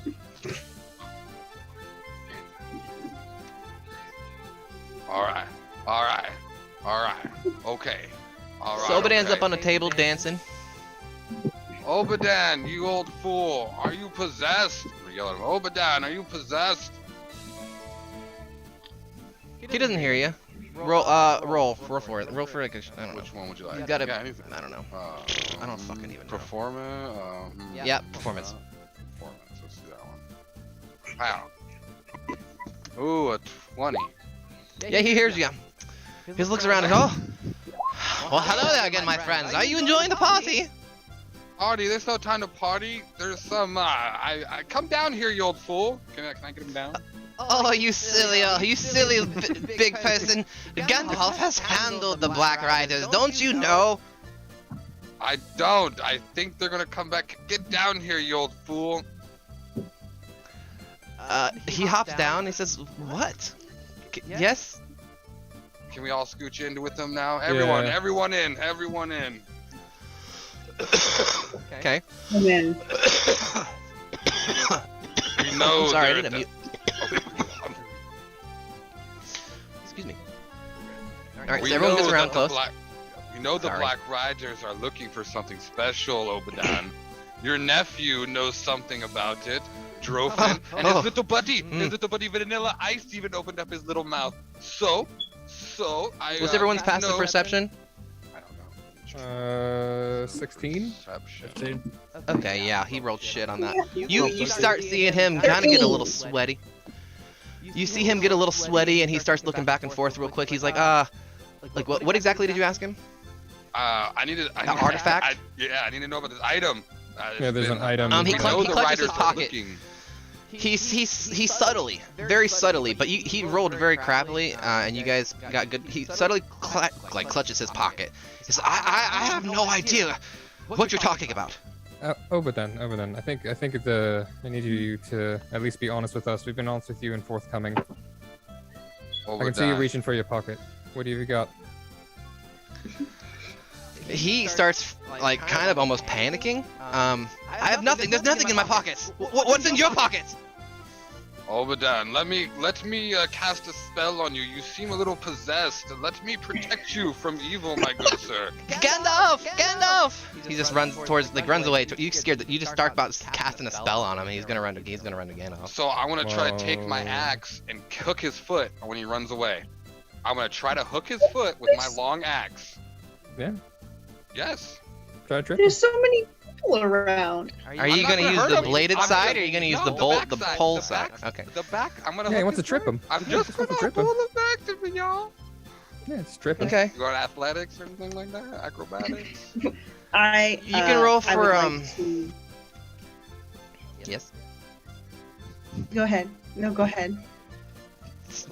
Alright. Alright. Alright. Okay. Alright.
Sobadan's
okay.
up on a table dancing.
Obadan, you old fool. Are you possessed? We yell at him. Obadan, are you possessed?
He doesn't hear you. Roll for it. Roll for it. I don't know.
Which one would you like?
You gotta.
Yeah, anything.
I don't know. I don't fucking even know.
Performance?
Yeah, performance.
Performance. Let's do that one. Wow. Ooh, a 20.
Yeah, he hears you. He just looks around and oh. Well, hello there again, my friends. Are you enjoying the party?
Party, there's no time to party. There's some, I come down here, you old fool. Can I get him down?
Oh, you silly big person. Gandalf has handled the Black Riders, don't you know?
I don't. I think they're gonna come back. Get down here, you old fool.
He hops down. He says, "What? Yes."
Can we all scooch in with them now? Everyone,
Yeah.
everyone in, everyone in.
Okay.
And then,
We know.
Sorry, I
they're
didn't
the-
mute. Excuse me. All right,
We
so everyone
know
gets around
that
close.
We know the
Sorry.
Black Riders are looking for something special, Obadan. Your nephew knows something about it. Drofin, and his little buddy, Vanilla Ice even opened up his little mouth. So I.
Was everyone's passive
know-
perception?
I don't know.
16.
Perception.
Okay, yeah, he rolled shit on that. You start seeing him kind of get a little sweaty. You see him get a little sweaty, and he starts looking back and forth real quick. He's like, like what exactly did you ask him?
I needed.
An artifact?
I need to know about this item.
Yeah, there's an item.
He
We
clutches
know the
his
riders are
pocket.
looking.
He's subtly, very subtly, but he rolled very crappily, and you guys got good. He subtly clutches his pocket. He says, I have no idea what you're talking about.
Obadan. I think I need you to at least be honest with us. We've been honest with you and forthcoming. I can see you reaching for your pocket. What do you got?
He starts like kind of almost panicking. I have nothing. There's nothing in my pockets. What's in your pockets?
Obadan, let me cast a spell on you. You seem a little possessed. Let me protect you from evil, my good sir.
Gandalf! He just runs away. You scared that you just start about casting a spell on him. And he's gonna run to Gandalf.
So I want to try to take my
Whoa.
axe and hook his foot when he runs away. I'm gonna try to hook his foot with my long axe.
Yeah.
Yes.
Try to trip.
there's so many people around.
Are
I'm
you
not
gonna use
hurt
the
him.
bladed
I'm
side,
gonna-
or are you gonna use
no,
the
back
pole
side,
side? Okay.
The back. I'm gonna.
Yeah, he
hook
wants to
his
trip
foot.
him.
I'm just
He wants
gonna
to trip him.
pull him back to me, y'all.
Yeah, it's tripping.
Okay.
You got athletics or anything like that? Acrobatics?
You can roll
I
for,
would like to-
Yes.
Go ahead. No, go ahead.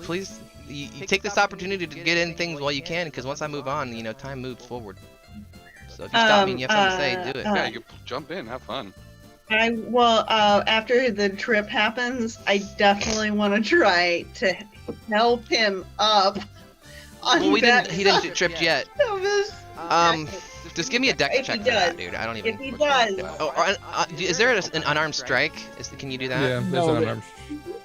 Please, you take this opportunity to get in things while you can, because once I move on, time moves forward. So if you stop me and you have something to say, do it.
Yeah, you can jump in, have fun.
After the trip happens, I definitely want to try to help him up. On
Well,
that
he didn't get tripped yet.
of his-
Just give me a deck
If he
check for that,
does.
dude. I don't
If
even.
he does,
Oh, is there an unarmed strike? Can you do that?
Yeah, there's
No,
an
they-
unarmed.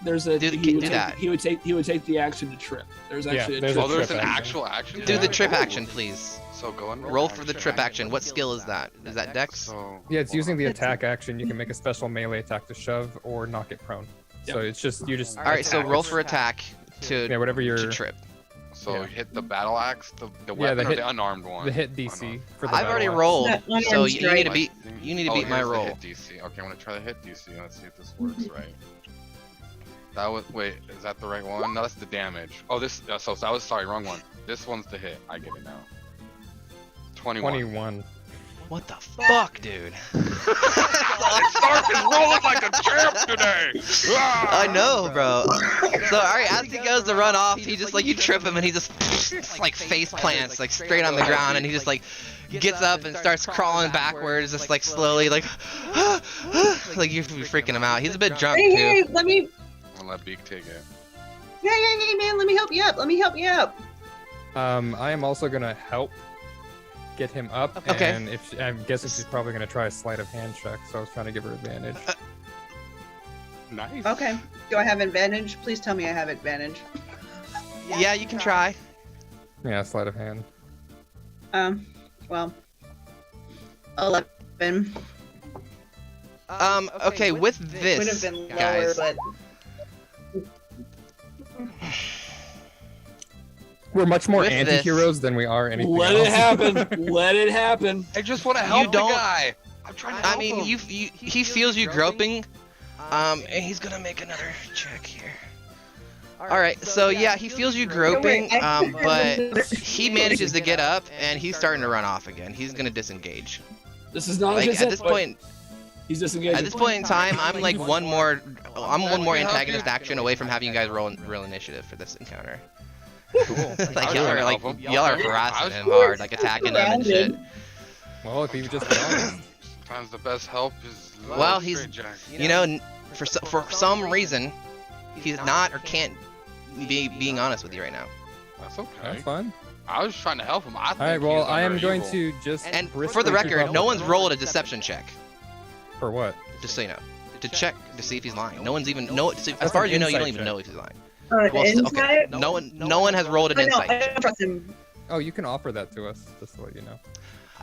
There's a
Do that.
He would take the action to trip. There's actually
there's
a
a
trip.
Oh, there's
trip
an
action.
actual action.
Do
to
the
that?
trip
Oh.
action, please.
So go and
Roll for the trip action. What skill is that? Is that Dex?
So,
Yeah, it's
hold
using
on.
the attack action. You can make a special melee attack to shove or knock it prone. So it's just you just.
All right, so
attack.
roll for attack to
whatever your
to trip.
So
Yeah.
hit the battle axe, the
Yeah,
weapon,
the
or
hit-
the unarmed one.
the hit DC for the
I've already
battle axe.
rolled,
That one
so
arm's
you need to
right.
beat. You need to beat my
here's the
roll.
hit DC. Okay, I'm gonna try the hit DC. Let's see if this works right. That was wait, is that the right one? No, that's the damage. Oh, this. So I was sorry, wrong one. This one's the hit. I get it now. 21.
21.
What the fuck, dude?
Snarf is rolling like a champ today.
I know, bro. So, alright, as he goes to run off, he just, like, you trip him and he just, like, face plants, like, straight on the ground, and he just, like, gets up and starts crawling backwards, just, like, slowly, like, like, you're freaking him out. He's a bit drunk,
Hey,
too.
let me.
I'll let Beak take it.
Hey, man, let me help you up. Let me help you up.
I am also gonna help get him up,
Okay.
and if I'm guessing she's probably gonna try a sleight of hand check, so I was trying to give her advantage.
Nice.
Okay. Do I have advantage? Please tell me I have advantage.
Yeah, you can try.
Yeah, sleight of hand.
Well, 11.
Okay, with
Would have
this,
been lower,
guys,
but
We're much more
With this-
anti-heroes than we are anything
Let
else.
it happen. Let it happen.
I just want to help
don't-
the guy. I'm trying to help
I mean,
him.
he feels you groping, and he's gonna make another check here. Alright, so yeah, he feels you groping, but he manages to get up, and he's starting to run off again. He's gonna disengage.
This is not
Like,
just
at this point,
He's disengaging.
at this point in time, I'm like one more antagonist action away from having you guys roll initiative for this encounter.
Cool.
Like
I
y'all
was
are like
gonna help him.
y'all are harassing him hard, like attacking him and shit.
Well, if you would just be honest.
Sometimes the best help is love,
Well, he's-
straight jack.
You know, for some reason, he's not or can't be being honest with you right now.
That's okay.
That's fine.
I was trying to help him. I think
Alright, well,
he's
I am
under
going
evil.
to just.
And for
briskly
the
creep
record,
up
no
with
one's
him.
rolled a deception check.
For what?
Just so you know, to check to see if he's lying. No one's even as
That's
far
an
as you know, you don't
insight
even
check.
know if he's lying. Well, okay. No one has rolled an
I know,
insight
I
check.
don't trust him.
Oh, you can offer that to us, just to let you know.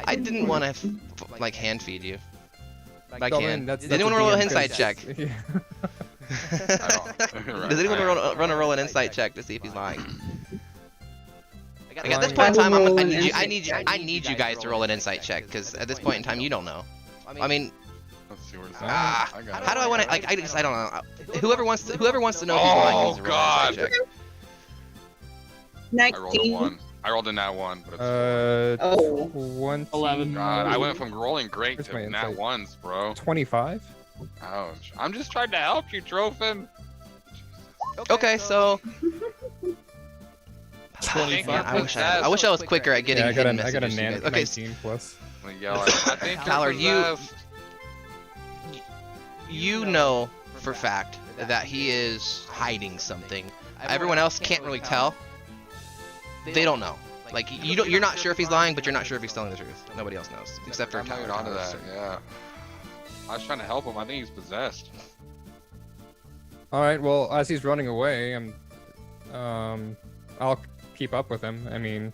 I didn't want to like hand feed you. But I
Well,
can.
then, that's
Does anyone
a
roll an
DM
insight check?
Yeah.
Does anyone roll an insight check to see if he's lying? Like at this point in time, I need you guys to roll an insight check because at this point in time, you don't know. I mean,
Let's see where's
ah,
that. I got
how do I want to? Like, I don't know. Whoever wants to know if he's lying
Oh,
needs to roll an insight check.
I rolled a
19.
1. I rolled a nat 1, but it's
Oh.
20...
11.
God, I went from rolling great
Where's my
to nat
insight?
1s, bro.
25?
Ouch. I'm just trying to help you, Trophin.
Okay, so
25.
Man, I wish I was quicker at getting
Yeah,
hidden
I got a
messages. to you guys. Okay,
19 plus.
Like, yeah, like, I think
Tyler,
you're
you-
possessed.
you know for fact that he is hiding something. Everyone else can't really tell. They don't know. Like you're not sure if he's lying, but you're not sure if he's telling the truth. Nobody else knows except for
I'm not
Tyler.
even onto
Tyler's
that,
certain.
yeah. I was trying to help him. I think he's possessed.
Alright, well, as he's running away, I'll keep up with him, I mean...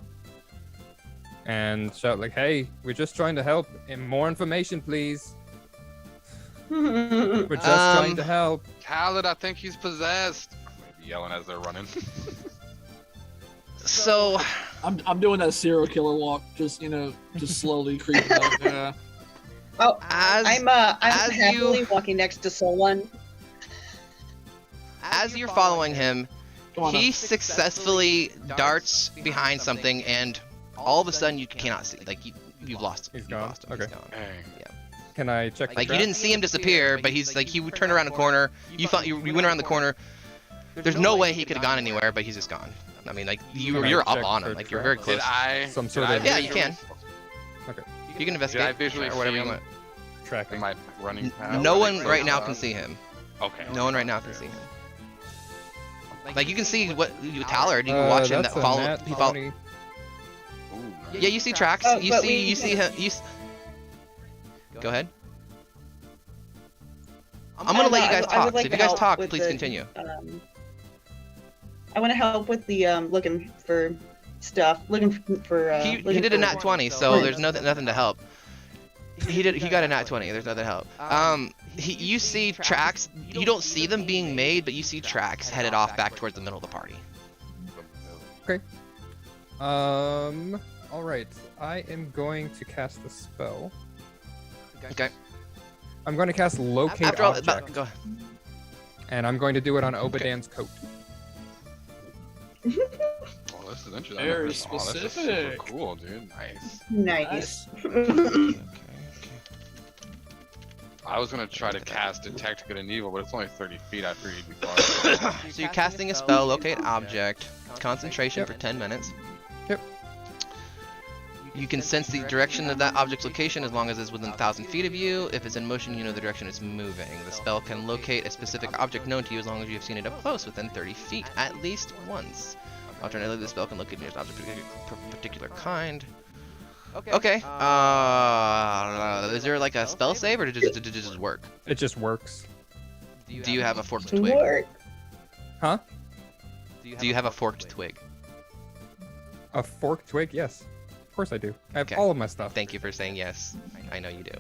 And shout like, hey, we're just trying to help. And more information, please. We're just trying to help.
Khaled, I think he's possessed. Maybe yelling as they're running.
So
I'm doing that serial killer walk, just just slowly creeping up. Yeah.
Oh,
as
I'm
as
happily
you-
walking next to Solon.
as you're following him,
Come on
he
up.
successfully darts behind something, and all of a sudden you cannot see. Like you've lost him.
He's
You've
gone?
lost him.
Okay.
He's gone.
Dang.
Can I check the
Like you
trap?
didn't see him disappear, but he's like he turned around the corner. You went around the corner. There's no way he could have gone anywhere, but he's just gone. I mean, like
Can I
you're up
check
on
for
him. Like you're very
traps?
close.
Did I?
Some
did
sort
I
of-
Yeah, you
visually-
can. You can investigate.
Did I visually
or whatever
see
you
him?
want.
Tracking.
Am I running past?
No one
running
right now
past?
can see him.
Okay.
No one right now can see him. Like you can see what Tyler. You can watch him that
that's a
follow.
nat
He follow.
20.
Ooh, nice.
Yeah, you see tracks.
Oh,
You
but
see
we-
him. Go ahead. I'm gonna let you guys
I would
talk.
like
So if you
to
guys
help
talk,
with
please
the,
continue.
I want to help with the looking for stuff. Looking for.
He
looking
did a
for-
nat 20, so there's nothing to help. He got a nat 20. There's nothing to help. You see tracks. You don't see them being made, but you see tracks headed off back towards the middle of the party.
Okay. All right. I am going to cast a spell.
Okay.
I'm going to cast Locate
After all,
Object,
go ahead.
and I'm going to do it on Obadan's coat.
Oh, this is interesting.
Very
This is super
specific.
cool, dude. Nice.
Nice.
I was gonna try to cast Detect Good and Evil, but it's only 30 feet. I figured you'd be far.
So you're casting a spell, Locate Object, concentration for 10 minutes.
Yep.
You can sense the direction of that object's location as long as it's within 1,000 feet of you. If it's in motion, you know the direction it's moving. The spell can locate a specific object known to you as long as you have seen it up close within 30 feet at least once. Alternatively, the spell can locate nearest object of a particular kind. Okay. Is there like a spell save, or does it just work?
It just works.
Do you have a forked
To
twig?
work.
Huh?
Do you have a forked twig?
A forked twig? Yes. Of course I do. I have
Okay.
all of my stuff.
Thank you for saying yes. I know you do.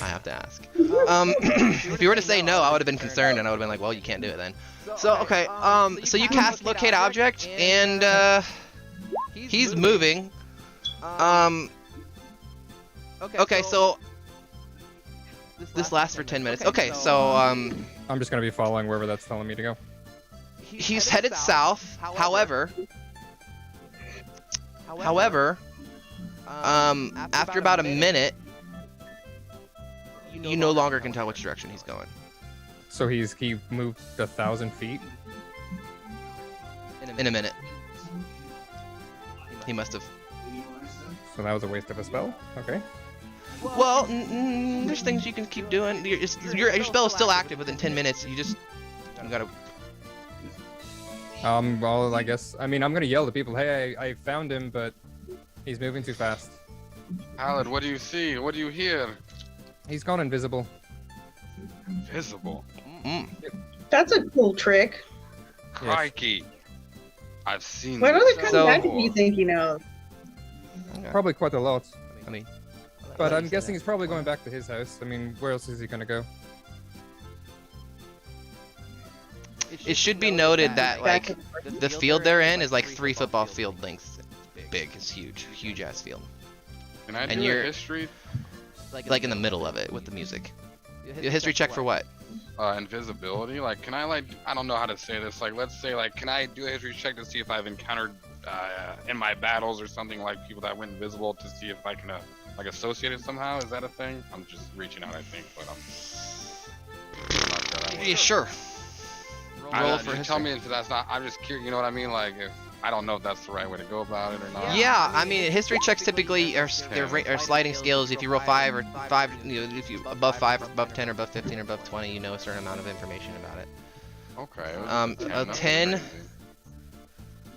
I have to ask. If you were to say no, I would have been concerned, and I would have been like, well, you can't do it then. So, okay. So you cast Locate Object, and he's moving. Okay, so this lasts for 10 minutes. Okay, so
I'm just going to be following wherever that's telling me to go.
he's headed south. However, after about a minute, you no longer can tell which direction he's going.
So he moved 1,000 feet?
In a minute. He must have.
So that was a waste of a spell? Okay.
Well, there's things you can keep doing. Your spell is still active within 10 minutes. You gotta.
Well, I guess, I mean, I'm gonna yell to people, hey, I found him, but he's moving too fast.
Howard, what do you see? What do you hear?
He's gone invisible.
Visible.
That's a cool trick.
Crikey. I've seen
What
this
other kind
So-
of magic do you think you know?
Okay.
Probably quite a lot.
I mean,
But I'm guessing he's probably going back to his house. I mean, where else is he gonna go?
it should be noted that
Back
like
and forth.
the field they're in is like 3 football field lengths big. It's huge ass field.
Can I
and
do
you're-
a history?
Like in the middle of it with the music. Your history check for what?
Invisibility? Like, can I, like, I don't know how to say this. Like, let's say, like, can I do a history check to see if I've encountered in my battles or something, like, people that went invisible, to see if I can, like, associate it somehow? Is that a thing? I'm just reaching out, I think, but I'm not sure that
Yeah, sure. Roll for
just
history.
tell me if that's not, I'm just curious, you know what I mean? Like, if, I don't know if that's the right way to go about it or not.
Yeah, I mean, history checks typically are sliding scales. If you roll 5 or 5, you know, if you above 5 or above 10 or above 15 or above 20, you know a certain amount of information about it.
Okay.
A 10.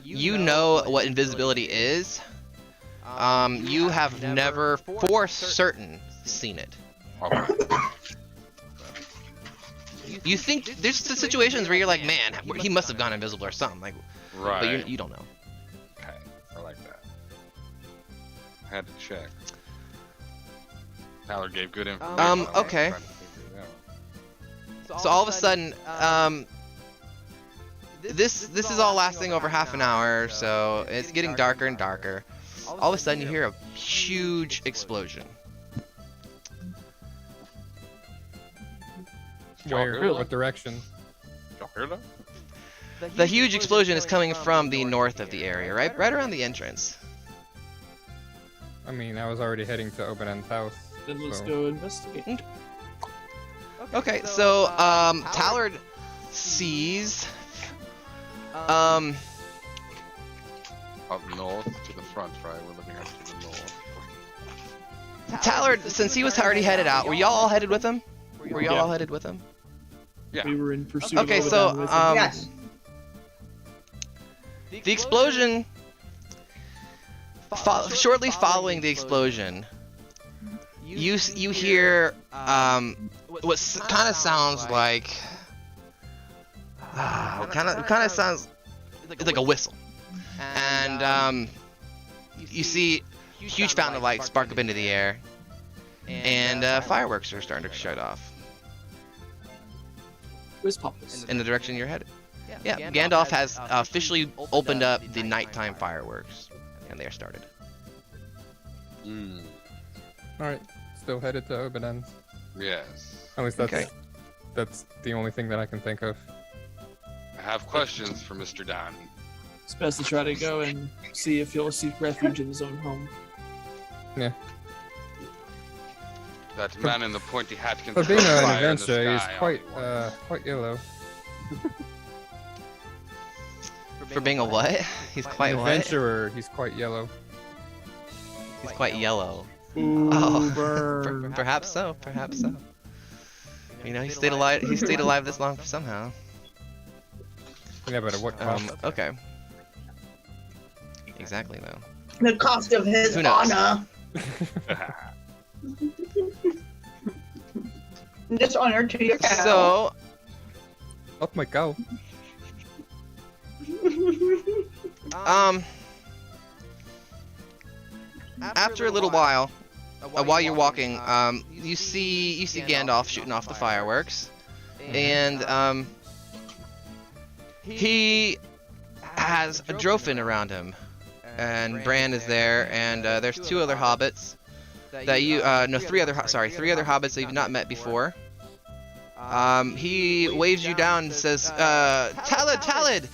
You know what invisibility is. You have never, for certain, seen it.
Okay.
You think there's situations where you're like, man, he must have gone invisible or something, like,
Right.
but you don't know.
Okay. I like that. I had to check. Tyler gave good information.
Okay. So all of a sudden, this is all lasting over half an hour, so it's getting darker and darker. All of a sudden, you hear a huge explosion.
Where? What direction?
Y'all hear that?
The huge explosion is coming from the north of the area, right around the entrance.
I mean, I was already heading to Obadan's house.
Then let's
so-
go investigate.
Okay, so Tallard sees
Up north to the front, right? We're looking up to the north.
Tallard, since he was already headed out, were y'all all headed with him? Were y'all
Yeah.
all headed with him?
Yeah.
We were in pursuit
Okay,
of
so
Obadan with him.
Yes.
the explosion, shortly following the explosion, you hear what kind of sounds like kind of sounds like a whistle, and you see huge fountain of light spark up into the air, and fireworks are starting to shut off.
Where's Poppers?
In the direction you're headed. Yeah, Gandalf has officially opened up the nighttime fireworks, and they are started.
Alright, still headed to Oberdan's.
Yes.
At least that's the only thing that I can think of.
I have questions for Mr. Don.
It's best to try to go and see if he'll seek refuge in his own home.
Yeah.
That man in the pointy hat can
For being
throw
an
fire in the
adventurer, he's
sky
quite quite yellow.
For being a what? He's quite
An
what?
adventurer, he's quite yellow.
He's quite yellow.
Ooh,
Oh,
burn.
perhaps so. Perhaps so. You know, he stayed alive. He stayed alive this long somehow.
Yeah, but at what cost?
Okay. Exactly though.
The cost of his
Who knows?
honor. Dishonor to your cow.
So,
Up my cow.
after a little while you're walking, you see Gandalf shooting off the fireworks, and he has a Drofin around him, and Bran is there, and there's two other hobbits that you three other hobbits that you've not met before. He waves you down and says, Talad,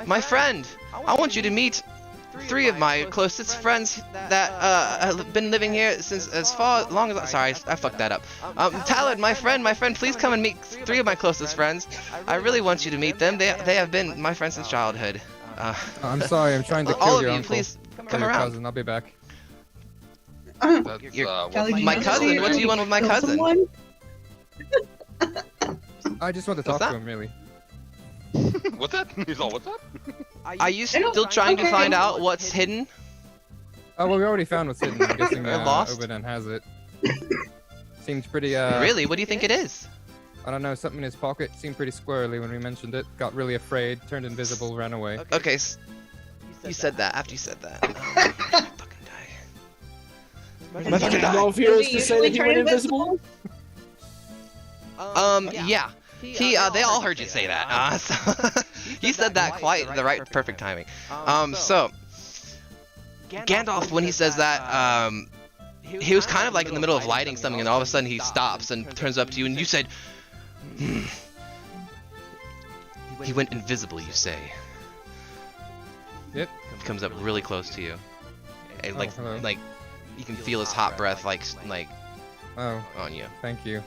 my friend, I want you to meet three of my closest friends that have been living here since long as sorry, I fucked that up. Talad, my friend, please come and meet three of my closest friends. I really want you to meet them. They have been my friends since childhood.
I'm sorry, I'm trying to
all
kill
of
your
you,
uncle.
please
Or
come
your
around.
cousin. I'll be back.
That's,
Kelly,
My cousin? What do you want with my
kill
cousin?
someone?
I just want to talk
What's
to him, really.
What's that? He's all, what's that?
Are you still trying to find out what's hidden?
Oh, well, we already found what's hidden. I'm guessing
We're lost?
Oberdan has it. Seemed pretty,
Really? What do you think it is?
I don't know, something in his pocket. Seemed pretty squirrely when we mentioned it. Got really afraid, turned invisible, ran away.
Okay, you said that. After you said that. Fucking die. My fucking die.
Gandalf here is
Does
to
he
say that he
usually
went
turn
invisible?
Yeah. They all heard you say that. So you said that quite the right, perfect timing. So Gandalf, when he says that, he was kind of like in the middle of lighting something, and all of a sudden he stops and turns up to you, and you said, he went invisible. You say.
Yep.
He comes up really close to you, and
hello.
like you can feel his hot breath like
Oh,
on you.
thank you.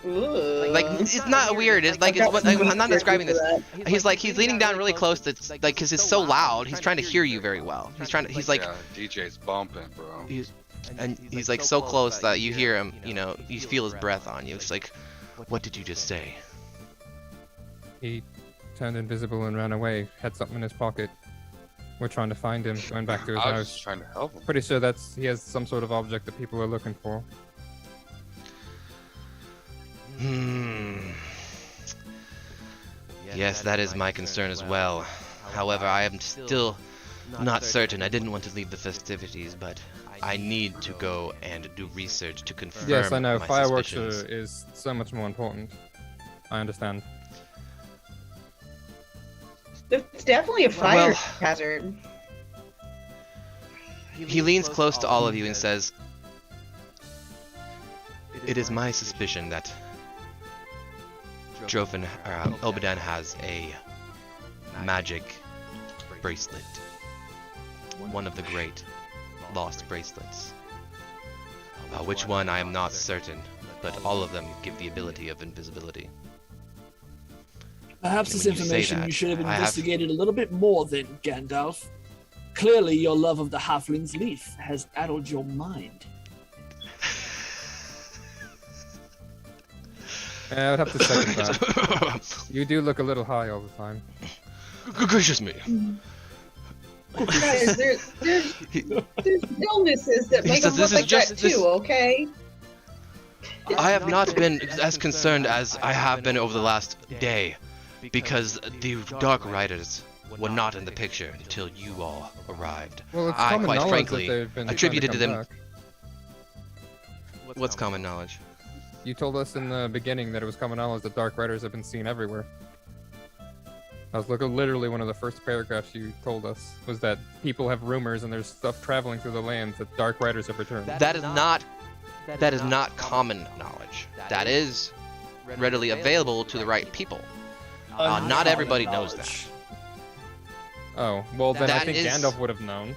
Like it's not weird. It's like I'm not describing this. He's leaning down really close to like because it's so loud. He's trying to hear you very well. He's like
Yeah, DJ's bumping, bro.
he's like so close that you hear him. You know, you feel his breath on you. It's like, what did you just say?
He turned invisible and ran away. Had something in his pocket. We're trying to find him. Going back to his
I was
house.
just trying to help him.
Pretty sure he has some sort of object that people are looking for.
Yes, that is my concern as well. However, I am still not certain. I didn't want to leave the festivities, but I need to go and do research to confirm.
Yes, I know.
My
Fireworks
suspicions.
is so much more important. I understand.
It's definitely a fire
Well-
hazard.
He leans close to all of you and says, "It is my suspicion that Oberdan has a magic bracelet. One of the great lost bracelets. Which one I am not certain, but all of them give the ability of invisibility."
Perhaps
And
this
when you say
information
that,
you should have
I have-
investigated a little bit more than, Gandalf. Clearly, your love of the halfling's leaf has addled your mind.
Yeah, I would have to second that. You do look a little high all the time.
Gracious me.
Guys, there's illnesses that make them look like that too, okay?
I have not been as concerned as I have been over the last day, because the Dark Riders were not in the picture until you all arrived.
Well, it's
I,
common
quite
knowledge
frankly,
that they've been
attributed to
trying
them.
come back.
What's common knowledge?
You told us in the beginning that it was common knowledge that Dark Riders have been seen everywhere. I was literally one of the first paragraphs you told us was that people have rumors and there's stuff traveling through the lands that Dark Riders have returned.
That is not common knowledge. That is readily available to the right people. Not everybody knows that.
Oh, well then I
That
think
is-
Gandalf would have known.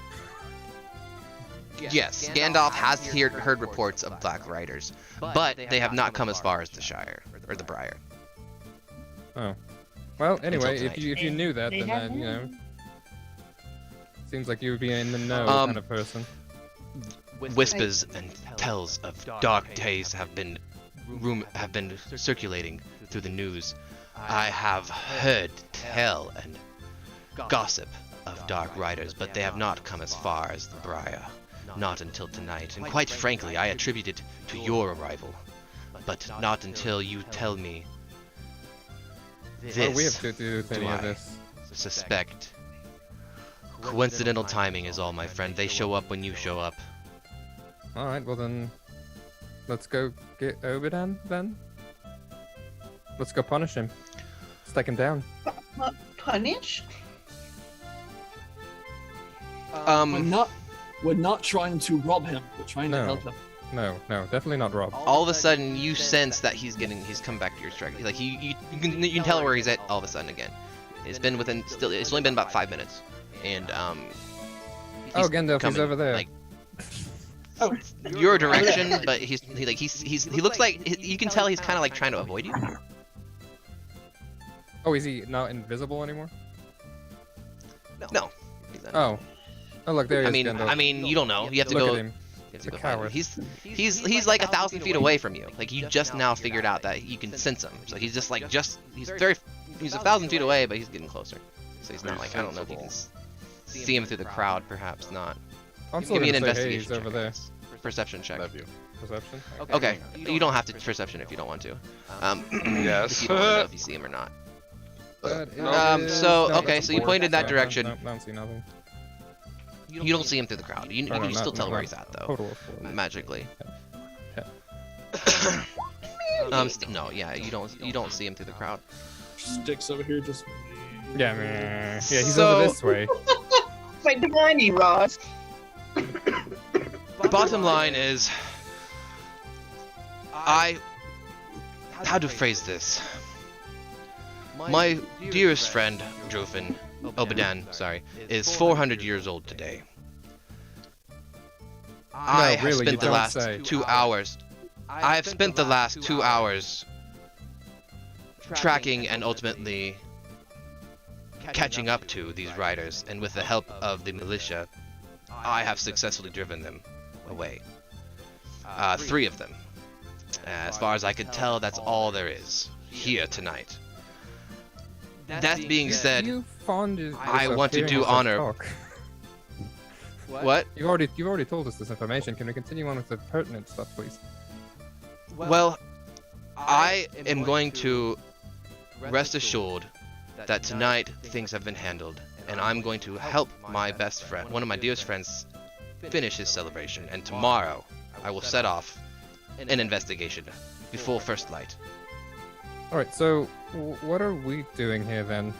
Yes, Gandalf has heard reports of Black Riders, but they have not come as far as the Shire or the Briar.
Oh. Well, anyway,
Until
if you knew that,
They
then
have
you know, seems like you would be in the know kind of person.
Whispers and tells of dark days have been circulating through the news. I have heard tell and gossip of Dark Riders, but they have not come as far as the Briar. Not until tonight, and quite frankly, I attribute it to your arrival. But not until you tell me this.
What do we have to do with any
do
of
I
this?
suspect. Coincidental timing is all, my friend. They show up when you show up.
Alright, well then, let's go get Obedan then. Let's go punish him. Let's take him down.
Punish?
We're not trying to rob him. We're trying to
No.
help him.
No, definitely not Rob.
All of a sudden, you sense that he's come back to your strike. Like you can tell where he's at all of a sudden again. It's been it's only been about 5 minutes, and
Oh, Gandalf, he's
coming,
over there.
Like, your direction, but he looks like you can tell he's kind of like trying to avoid you.
Oh, is he not invisible anymore?
No. He's not.
Oh. Oh, look, there he is, Gandalf.
I mean, you don't know. You have to
Look
go.
at him.
You have to
A
go find him.
coward.
He's like 1,000 feet away from you. Like you just now figured out that you can sense him. So he's just like he's 1,000 feet away, but he's getting closer. So he's not like, I don't know if you can see him through the crowd. Perhaps not.
I'm still
Give me an
gonna say, hey,
investigation
he's
check.
over there.
Perception check.
Perception?
Okay. You don't have to perception if you don't want to.
Yes.
If you don't know if you see him or not.
But it is-
so,
no,
okay,
it's
so you
four.
pointed in that
No,
direction.
No, I don't see nothing.
You don't see him through the crowd. You
Oh,
can
no,
still
not-
tell where
not-
he's at though.
Total of 4.
Magically.
Yeah.
No, yeah, you don't see him through the crowd.
Sticks over here just.
Yeah, meh. Yeah, he's
So-
over this way.
My divining rod.
Bottom line is, how to phrase this? My dearest friend, Obedan, is 400 years old today. I have
really, you
spent the
don't
last
say.
2 hours. I have spent the last 2 hours tracking and ultimately catching up to these riders, and with the help of the militia, I have successfully driven them away. 3 of them. As far as I could tell, that's all there is here tonight. That being said,
You fond
I
yourself
want to
hearing
do
yourself
honor.
talk.
What?
You've already told us this information. Can we continue on with the pertinent stuff, please?
Well, I am going to rest assured that tonight things have been handled, and I'm going to help my best friend, one of my dearest friends, finish his celebration, and tomorrow I will set off an investigation before first light.
Alright, so what are we doing here then?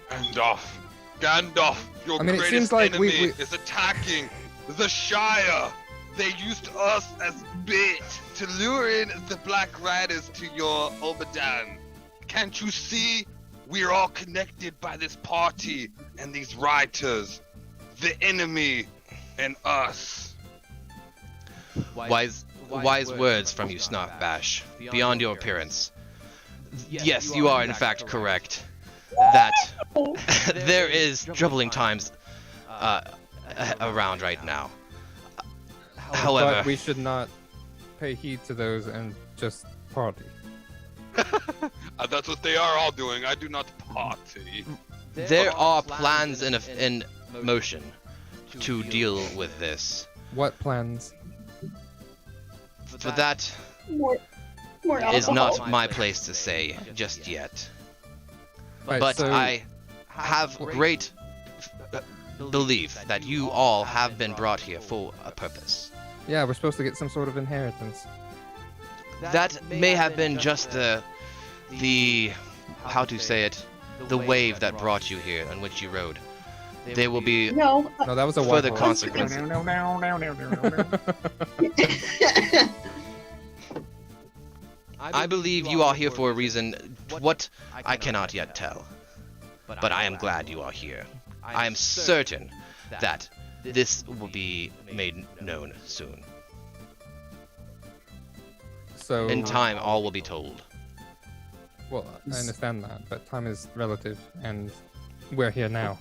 Gandalf, your
I mean, it
greatest
seems like
enemy
we-
is attacking the Shire. They used us as bait to lure in the Black Riders to your Obedan. Can't you see? We're all connected by this party and these writers. The enemy and us.
Wise words from you, Snarf Bash. Beyond your appearance. Yes, you are in fact correct. That there is troubling times around right now. However,
But we should not pay heed to those and just party.
That's what they are all doing. I do not party.
there are plans in motion to deal with this.
What plans?
For that
More
is
alcohol.
not my place to say just yet.
Right,
But
so-
I have great belief that you all have been brought here for a purpose.
Yeah, we're supposed to get some sort of inheritance.
That may have been just the how to say it, the wave that brought you here on which you rode. There will be
No.
No, that was a
further
white horse.
consequences. I believe you are here for a reason, what I cannot yet tell. But I am glad you are here. I am certain that this will be made known soon.
So,
In time, all will be told.
well, I understand that, but time is relative, and we're here now.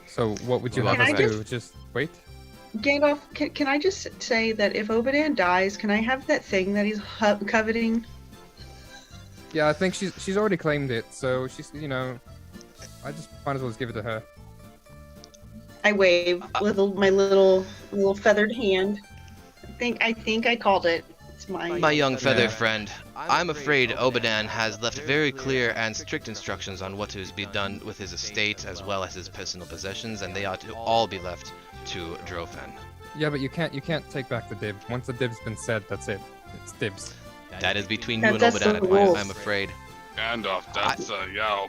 So, what would you
Well,
have
Can
us
I
do? Just wait?
Gandalf, can I just say that if Obadan dies, can I have that thing that he's coveting?
Yeah, I think she's already claimed it, so she's, I just might as well just give it to her.
I wave with my little feathered hand. I think I called it. It's mine.
My young feather
Yeah.
friend, I'm afraid Obadan has left very clear and strict instructions on what is to be done with his estate as well as his personal possessions, and they ought to all be left to Drofen.
Yeah, but you can't take back the dib. Once the dib's been said, that's it. It's dibs.
That is between you and
That's the
Obadan,
rules.
I'm afraid.
Gandalf, that's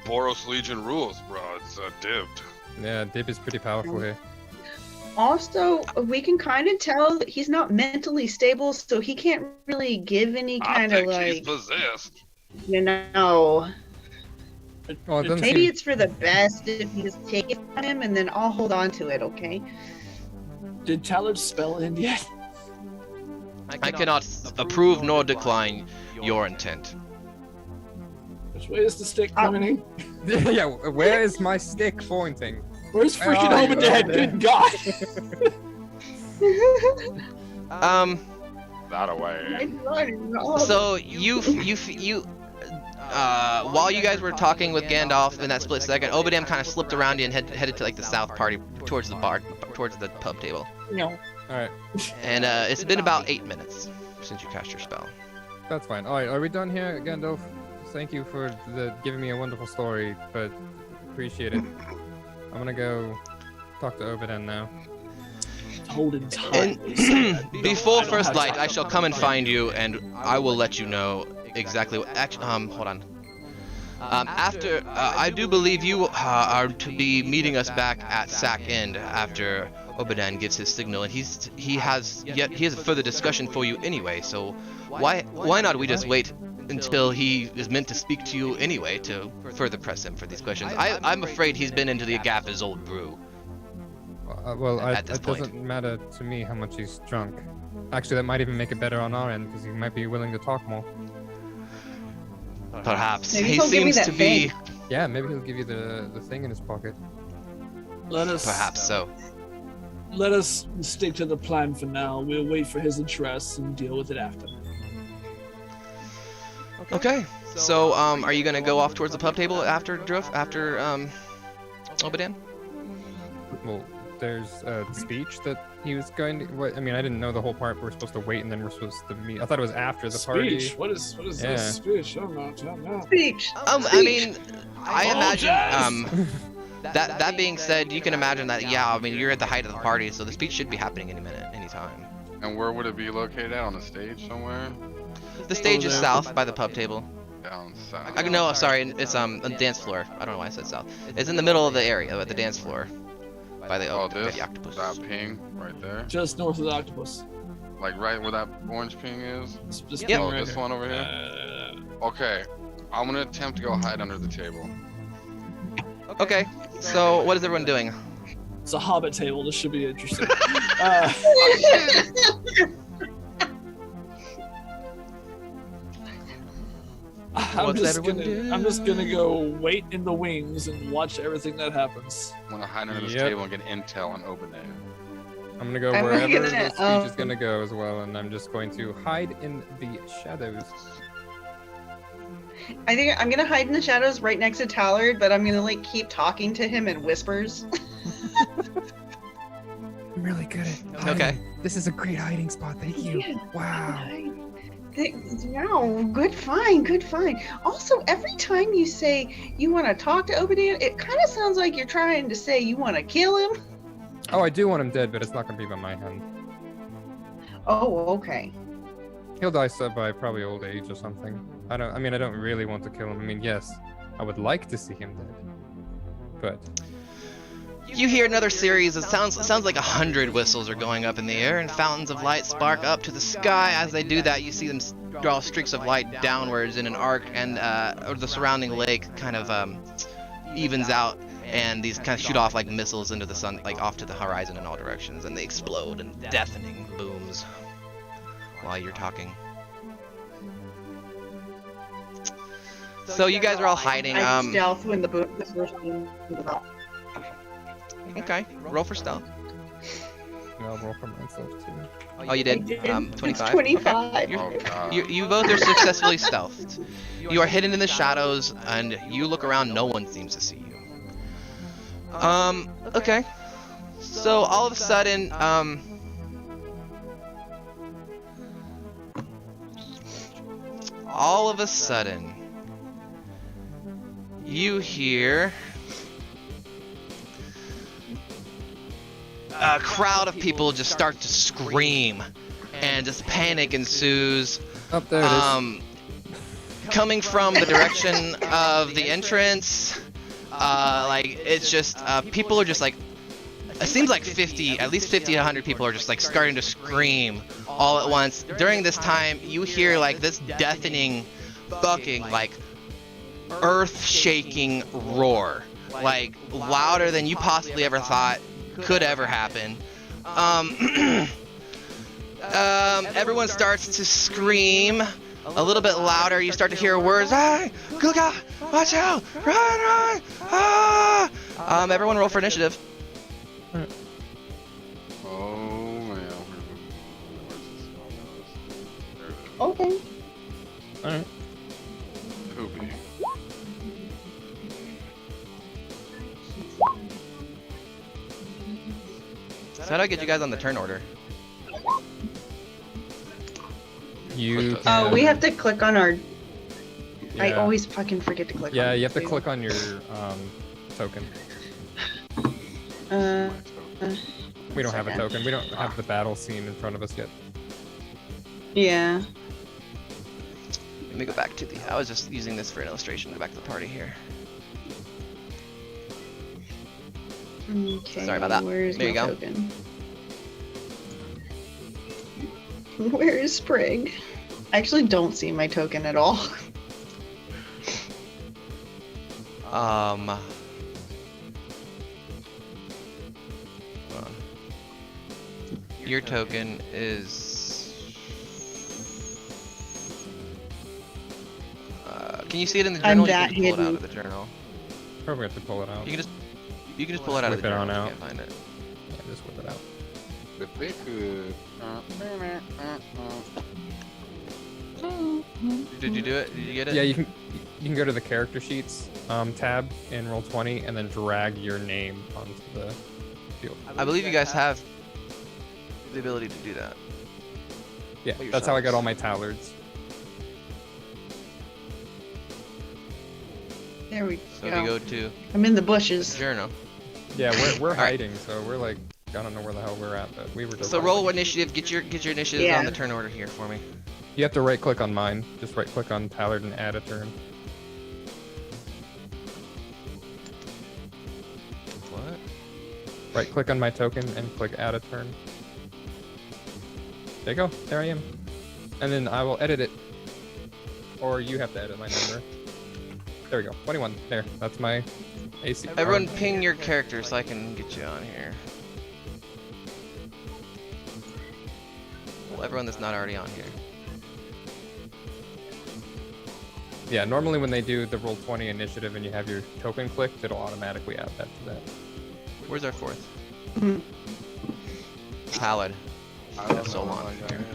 Boros Legion rules, bro. It's dibbed.
Yeah, dib is pretty powerful here.
Also, we can kind of tell that he's not mentally stable, so he can't really give any
I
kind of
think he's
like,
possessed.
Well, it doesn't
maybe
seem...
it's for the best if you just take it from him, and then I'll hold on to it. Okay?
Did Tallard's spell end yet?
I cannot approve nor decline your intent.
Which way is the stick pointing?
Yeah, where is my stick pointing?
Where's freaking
Oh,
Obadiah?
yeah.
Good God!
That away.
So while you guys were talking with Gandalf in that split second, Obadiah kind of slipped around you and headed to like the south party towards the bar, towards the pub table.
No.
Alright,
And it's been about 8 minutes since you cast your spell.
that's fine. Alright, are we done here, Gandalf? Thank you for giving me a wonderful story, but appreciate it. I'm gonna go talk to Obadan now.
Holding time.
And before first light, I shall come and find you, and I will let you know exactly what. Hold on. After I do believe you are to be meeting us back at Sack End after Obadan gives his signal, and he has a further discussion for you anyway. So why not we just wait until he is meant to speak to you anyway to further press him for these questions? I'm afraid he's been into the Agapa's old brew. At this
It
point.
doesn't matter to me how much he's drunk. Actually, that might even make it better on our end, because he might be willing to talk more.
Perhaps
Maybe
he
he'll give me
seems
that
to be.
Yeah, maybe he'll give you the thing in his pocket.
Perhaps so.
Let us stick to the plan for now. We'll wait for his address and deal with it after.
Okay. So are you gonna go off towards the pub table after Obadan?
Well, there's the speech that he was going to. I mean, I didn't know the whole part. We're supposed to wait and then we're supposed to meet. I thought it was after the party.
Speech? What is
Yeah.
this speech? I don't know.
Speech.
I mean, I imagine that being said, you can imagine that. Yeah, I mean, you're at the height of the party, so the speech should be happening any minute, any time.
And where would it be located at? On the stage somewhere?
The stage is
there.
south by the pub table.
Down south.
No, sorry, it's a dance floor. I don't know why I said south. It's in the middle of the area, at the dance floor, by the
Oh,
by
this?
the octopus.
That ping right there?
Just north of the octopus.
Like right where that orange ping is?
This
Yep.
Oh,
right
this
here.
one over here? Okay. I'm gonna attempt to go hide under the table.
Okay, so what is everyone doing?
It's a hobbit table. This should be interesting. I'm just gonna go wait in the wings and watch everything that happens.
I'm gonna hide under this
Yep.
table and get intel on Obadan.
I'm gonna go
I'm
wherever
gonna,
the speech is gonna go as well, and I'm just going to hide in the shadows.
I think I'm gonna hide in the shadows right next to Tallard, but I'm gonna like keep talking to him in whispers.
really good at hiding.
Okay.
This is a great hiding spot. Thank you.
Yeah.
Wow.
No, good find, good find. Also, every time you say you want to talk to Obadiah, it kind of sounds like you're trying to say you want to kill him.
Oh, I do want him dead, but it's not gonna be by my hand.
Oh, okay.
He'll die so by probably old age or something. I don't really want to kill him. I mean, yes, I would like to see him dead, but
You hear another series. It sounds like 100 whistles are going up in the air, and fountains of light spark up to the sky. As they do that, you see them draw streaks of light downwards in an arc, and the surrounding lake kind of evens out, and these kind of shoot off like missiles into the sun, like off to the horizon in all directions, and they explode in deafening booms while you're talking. So you guys are all hiding.
I stealth when the boot was rushing.
Okay, roll for stealth.
I'll roll for myself too.
Oh, you did? 25?
It's 25.
Okay.
Oh, God.
You both are successfully stealthed. You are hidden in the shadows, and you look around, no one seems to see you. Okay. So, all of a sudden, you hear a crowd of people just start to scream, and just panic ensues.
Up there it is.
Coming from the direction of the entrance, like it's just people are just like, it seems like at least 50 to 100 people are just like starting to scream all at once. During this time, you hear like this deafening, bucking, like earth-shaking roar, like louder than you possibly ever thought could ever happen. Everyone starts to scream a little bit louder. You start to hear words. Hey, look out! Watch out! Run! Ah! Everyone roll for initiative.
Oh, man.
Okay.
Alright.
Poopy.
So how do I get you guys on the turn order?
You
Oh,
can,
we have to click on our. I
yeah.
always fucking forget to click.
Yeah,
on
you have to
it, too.
click on your token. We don't have a token. We don't have the battle scene in front of us yet.
Yeah.
Let me go back to the. I was just using this for an illustration. Go back to the party here.
Okay.
Sorry about that.
Where's
There
my
you go.
token? Where is Sprigg? I actually don't see my token at all.
Your token is. Can you see it in the
I'm
journal?
that
You can just pull it out
hidden.
of the journal.
Probably have to pull it out.
You can just pull it out of the
Whip it
journal.
on
If you
out.
can't find it.
Yeah, just whip it out.
If they could.
Did you do it? Did you get it?
Yeah, you can go to the character sheets tab in Roll20 and then drag your name onto the field.
I believe you guys have the ability to do that.
Yeah,
What
that's how I got
yourselves.
all my tallards.
There we
So if
go.
you go to
I'm in the
the
bushes.
journal.
Yeah, we're
All right.
hiding, so we're like, I don't know where the hell we're at, but we were just.
So roll initiative. Get your initiatives
Yeah.
on the turn order here for me.
You have to right click on mine. Just right click on Tallard and add a turn.
What?
Right click on my token and click add a turn. There you go. There I am. And then I will edit it. Or you have to edit my number. There we go. 21. There. That's my AC.
Everyone ping your character so I can get you on here. Well, everyone that's not already on here.
Yeah, normally when they do the Roll20 initiative and you have your token clicked, it'll automatically add that to that.
Where's our fourth?
Mhm.
Pallid.
I don't know
Solon.
what I got in.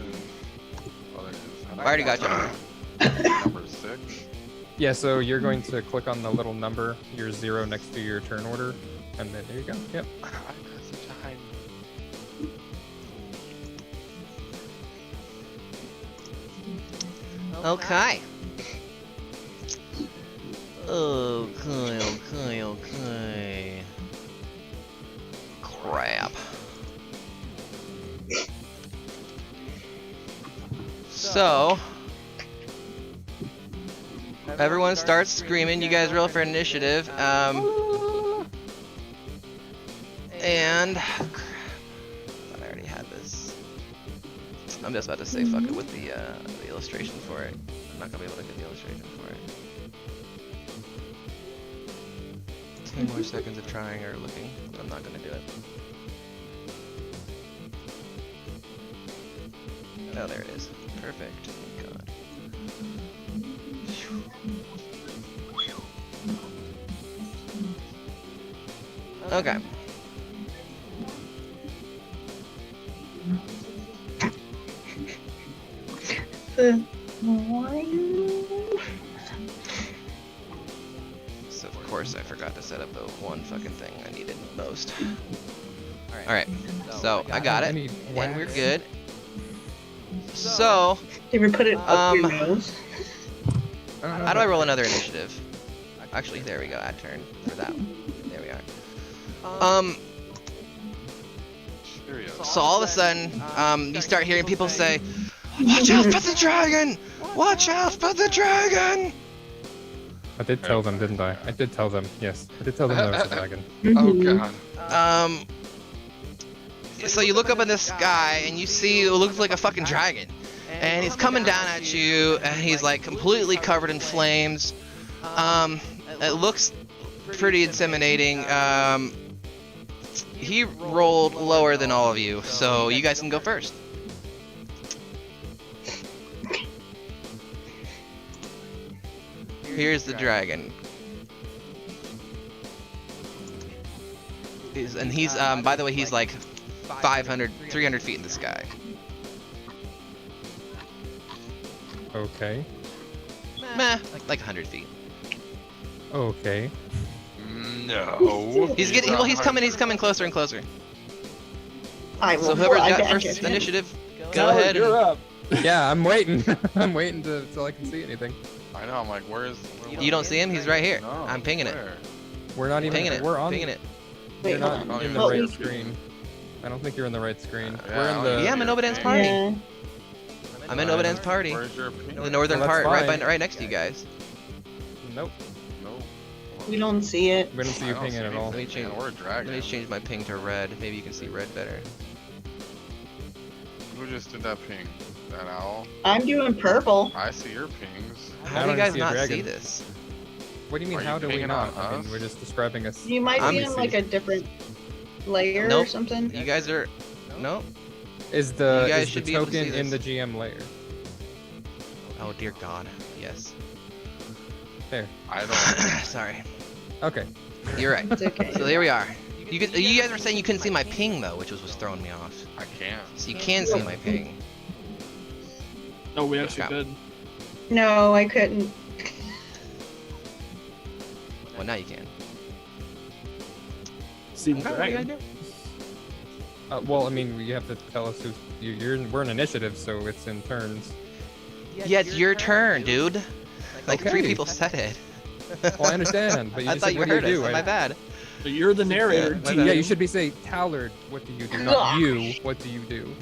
Oh, there it is.
I already got you on.
Number 6.
Yeah, so you're going to click on the little number, your 0 next to your turn order, and then there you go. Yep.
I got such a high.
Okay. Okay. Crap. So, everyone starts screaming. You guys roll for initiative. And crap. I already had this. I'm just about to say fuck it with the illustration for it. I'm not gonna be able to get the illustration for it. 10 more seconds of trying or looking, but I'm not gonna do it. Oh, there it is. Perfect. Thank God. Okay. So of course I forgot to set up the one fucking thing I needed most. Alright, so I got it, and we're good. So,
Did we put it up your nose?
how do I roll another initiative? Actually, there we go, add turn for that one. There we are. So all of a sudden, you start hearing people say, "Watch out for the dragon! Watch out for the dragon!"
I did tell them, didn't I? I did tell them, yes. I did tell them there was a dragon.
Oh god.
So you look up in the sky and you see it looks like a fucking dragon. And he's coming down at you and he's like completely covered in flames. It looks pretty intimidating. He rolled lower than all of you, so you guys can go first. Here's the dragon. He's by the way, he's like 300 feet in the sky.
Okay.
Meh, like 100 feet.
Okay.
No.
He's getting, well, he's coming closer and closer.
I will.
So whoever's
I
got
bet
first
you.
initiative, go
Tyler,
ahead.
you're up.
Yeah, I'm waiting. I'm waiting till I can see anything.
I know. I'm like, where's?
You don't see him? He's right here.
No,
I'm pinging it.
where?
We're not even.
Pinging it.
We're on.
Pinging it.
You're
Wait,
not
hold on.
in the
Oh,
right
you-
screen. I don't think you're in the right screen.
Yeah,
We're in the.
Yeah, I'm in Obadan's party.
Yeah.
I'm in Obadan's party.
Where's your ping?
The northern
Well, that's
part,
fine.
right next to you guys.
Nope.
No.
We don't see it.
We don't see you
I don't
pinging
see
at all.
Let me change.
Or a dragon.
Let me change my ping to red. Maybe you can see red better.
Who just did that ping? That owl?
I'm doing purple.
I see your pings.
How
I
do you
don't
guys
see a
not
dragon.
see this?
What do you mean?
Are you
How do we
pinging
not?
on
I mean,
us?
we're just describing us.
You might
I'm-
be in like a different layer or
Nope.
something.
You guys are. Nope.
Is the
You guys
is the
should be able to
token
see
in the
this.
GM layer?
Oh dear God. Yes.
There.
I don't.
Sorry.
Okay.
You're right.
It's okay.
So there we are. You guys were saying you couldn't see my ping though, which was throwing me off.
I can't.
So you can see my ping.
No, we actually
Yeah.
could.
No, I couldn't.
Well, now you can.
See the
Okay, what do you
dragon.
gotta do?
Well, I mean, you have to tell us who's. We're in initiative, so it's in turns.
Yeah, it's your turn, dude. Like
Okay.
3 people said it.
Well, I understand, but you
I
just
thought
said,
you
what
heard
do you
us.
do?
My bad.
So you're the narrator.
my
T.
bad.
Yeah, you should be saying, Tallard, what do you do? Not you, what do you do?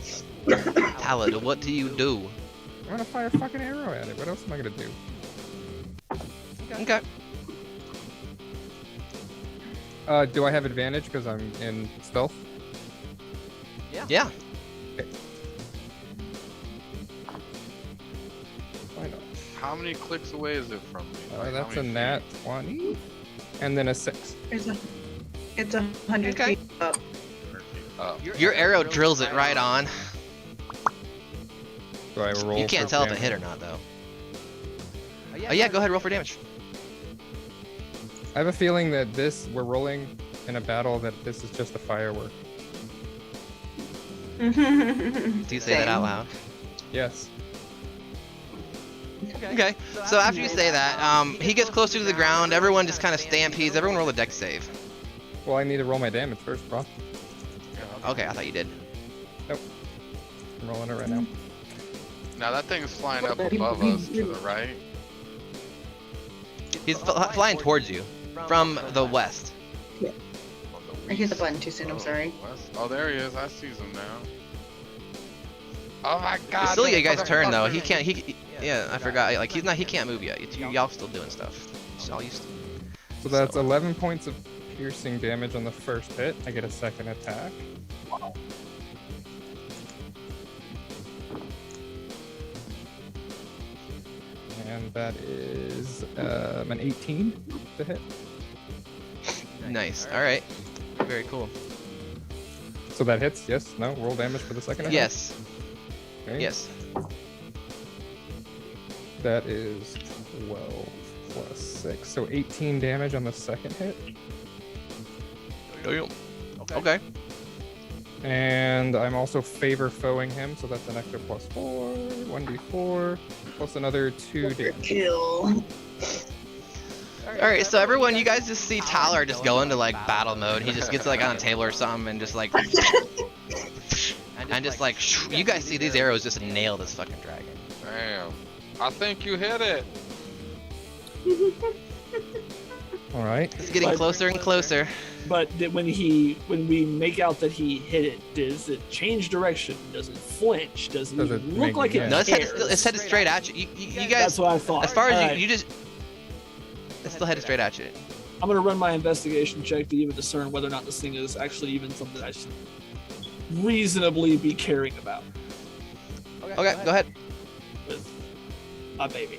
Talad, what do you do?
I'm gonna fire a fucking arrow at it. What else am I gonna do?
Okay.
Do I have advantage because I'm in stealth?
Yeah.
Why not?
How many clicks away is it from me? Like, how
That's a
many
nat
feet?
20. And then a 6.
It's 100
Okay.
feet up.
Oh.
Your arrow drills it right on.
Do I roll?
You can't
for
tell if it
damage?
hit or not, though. Oh yeah, go ahead, roll for damage.
I have a feeling that we're rolling in a battle that this is just a firework.
Do you say that out loud?
Yes.
Okay. So after you say that, he gets closer to the ground. Everyone just kind of stampedes. Everyone roll a dex save.
Well, I need to roll my damage first, bro.
Okay, I thought you did.
I'm rolling it right now.
Now that thing's flying up above us to the right.
He's flying towards you from the west.
I hit the button too soon. I'm sorry.
West. Oh, there he is. I see him now. Oh my God!
It's still
this
you guys' turn though.
motherfucker.
He can't. Yeah, I forgot. Like he's not. He can't move yet. Y'all still doing stuff. So
So that's 11 points of piercing damage on the first hit. I get a second attack. And that is an 18 to hit.
Nice. All right. Very cool.
So that hits, yes? No? Roll damage for the second attack?
Yes.
Okay.
Yes.
That is 12 plus 6. So 18 damage on the second hit.
Okay.
And I'm also favor foeing him, so that's an extra plus 4, 1d4, plus another 2 damage.
Kill.
Alright, so everyone, you guys just see Tyler just go into like battle mode. He just gets like on a table or something and just like. And just like, you guys see these arrows just nail this fucking dragon.
Damn. I think you hit it.
Alright.
It's getting closer and closer.
But when we make out that he hit it, does it change direction? Does it flinch? Does it,
Does it
look
make-
like
yeah.
it
No,
cares?
it's headed straight at you. You guys,
That's what I thought.
as far as
Alright.
you just. It's still headed straight at you.
I'm gonna run my investigation check to even discern whether or not this thing is actually even something I should reasonably be caring about
Okay, go ahead.
with my baby.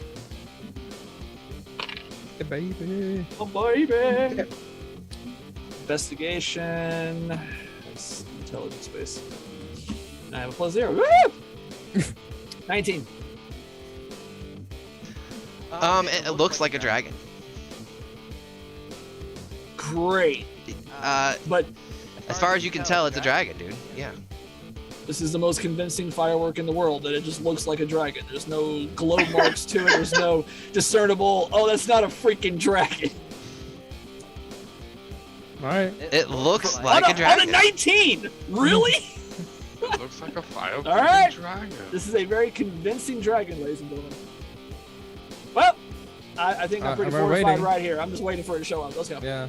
Hey, baby.
Oh baby! Investigation. That's intelligence base. And I have a plus 0. Woo! 19.
It looks like a dragon.
Great. But
As far as you can tell, it's a dragon, dude. Yeah.
this is the most convincing firework in the world, that it just looks like a dragon. There's no glow marks to it. There's no discernible, oh, that's not a freaking dragon.
Alright.
It looks like a
On a
dragon.
19! Really?
It looks like a fire
Alright.
dragon.
This is a very convincing dragon, ladies and gentlemen. Well, I think I'm pretty
we're
fortified
waiting.
right here. I'm just waiting for it to show up. Let's go.
Yeah.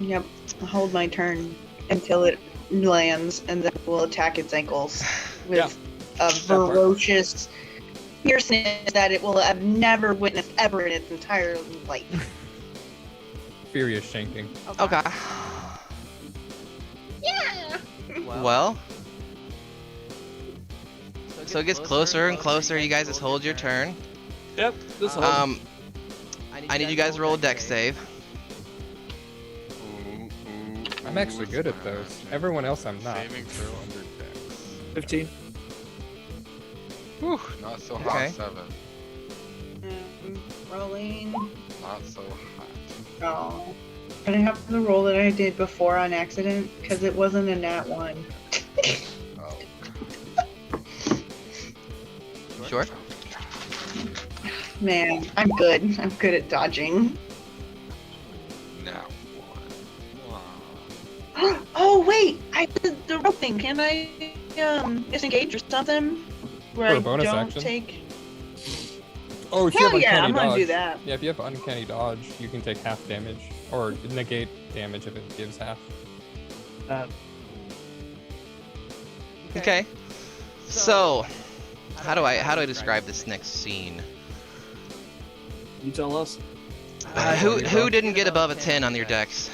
Yep. I'll hold my turn until it lands, and then we'll attack its ankles with a ferocious fierceness that it will have never witnessed ever in its entire life.
Furious shanking.
Okay.
Yeah.
Well. So it gets closer and closer. You guys just hold your turn.
Yep. This whole
I need you guys to roll a dex save.
I'm actually good at those. Everyone else I'm not.
Saving throw under dex.
15.
Whew, not so hot.
Okay.
7.
Rolling.
Not so hot.
Oh. Can I have the roll that I did before on accident? Because it wasn't a nat 1.
Oh.
Sure.
Man, I'm good. I'm good at dodging.
Now
Oh wait, I did the rope thing. Can I disengage or something? Where
For a
I
bonus
don't
action?
take.
Oh, if you
Hell
have
yeah,
uncanny
I'm gonna
dodge.
do that.
Yeah, if you have uncanny dodge, you can take half damage, or negate damage if it gives half.
Okay. So, how do I describe this next scene?
You tell us.
Who didn't get above a 10 on your dex?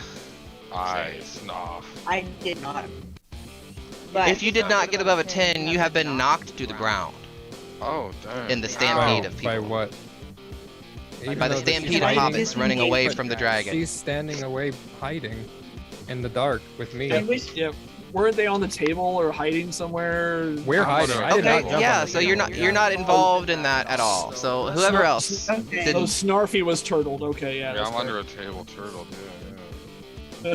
I Snarf.
I did not. But
If you did not get above a 10, you have been knocked to the ground
Oh, damn.
in the stampede of
By
people.
what?
By
Even
the
though this
stampede
is
of
I
hiding-
hobbits running away
but
from the dragon.
She's standing away, hiding in the dark with me.
I wish.
Yeah. Weren't they on the table or hiding somewhere?
We're
I'm
hiding.
under
I did
Okay,
not jump
yeah,
on the
so
table.
you're not involved in that at all. So whoever else
Okay.
So
didn't.
Snarfy was turtled. Okay, yeah.
Yeah,
that's
I'm
fair.
under a table turtle, yeah.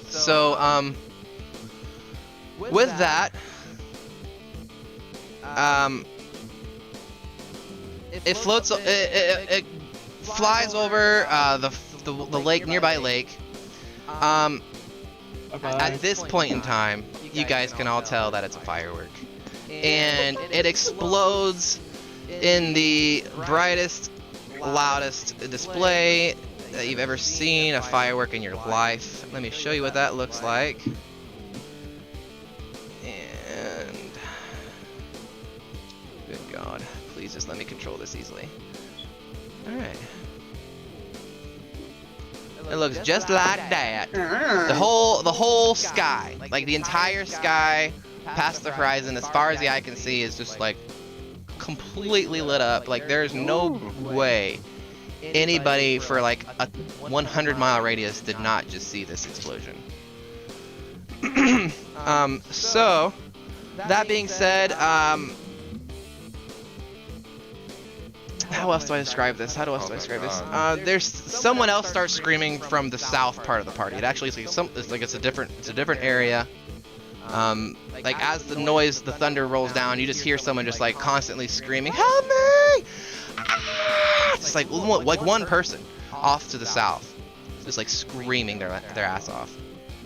So with that, it floats. It flies over the lake, nearby lake.
Okay.
At this point in time, you guys can all tell that it's a firework. And it explodes in the brightest, loudest display that you've ever seen a firework in your life. Let me show you what that looks like. And good God, please just let me control this easily. Alright. It looks just like that. The whole sky, like the entire sky past the horizon, as far as the eye can see, is just like completely lit up. Like there's no way anybody for like a 100-mile radius did not just see this explosion. So that being said, how else do I describe this? There's someone else starts screaming from the south part of the party. It actually is like it's a different area. Like as the noise, the thunder rolls down, you just hear someone just like constantly screaming, "Help me!" It's like one person off to the south, just like screaming their ass off.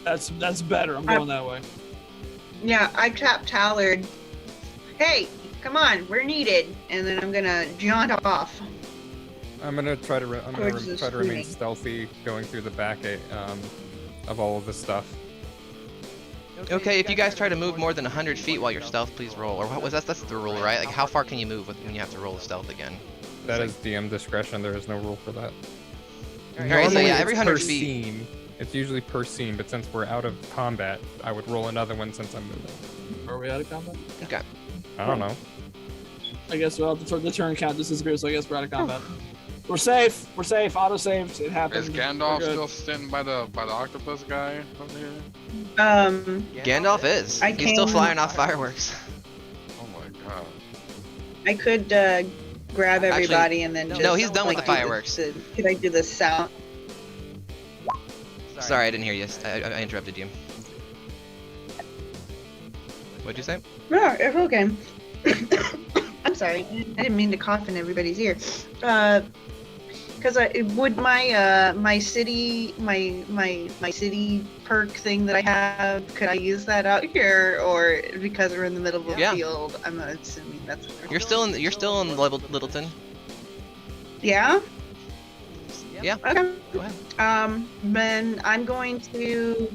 That's better. I'm going that way.
Yeah, I tapped Tallard. Hey, come on, we're needed. And then I'm gonna jaunt off.
I'm gonna try to remain stealthy, going through the back of all of this stuff.
Okay, if you guys try to move more than 100 feet while you're stealth, please roll. Or what was that? That's the rule, right? Like how far can you move when you have to roll stealth again?
That is DM discretion. There is no rule for that.
Alright, so yeah, every 100
per
feet.
Scene, it's usually per scene, but since we're out of combat, I would roll another one since I'm moving.
Are we out of combat?
Okay.
I don't know.
I guess the turn count disappears, so I guess we're out of combat. We're safe. We're safe. Auto saved. It happened.
Is Gandalf still sitting by the octopus guy up here?
Gandalf is. He's still flying off fireworks.
Oh my god.
I could grab everybody and then just...
No, he's done with the fireworks.
Could I do the sound?
Sorry, I didn't hear you. I interrupted you. What'd you say?
No, it's okay. I'm sorry. I didn't mean to cough in everybody's ear. Because would my city perk thing that I have, could I use that out here, or because we're in the middle of a field? I'm assuming that's.
You're still in Littleton.
Yeah.
Yeah.
Okay.
Go ahead.
Then I'm going to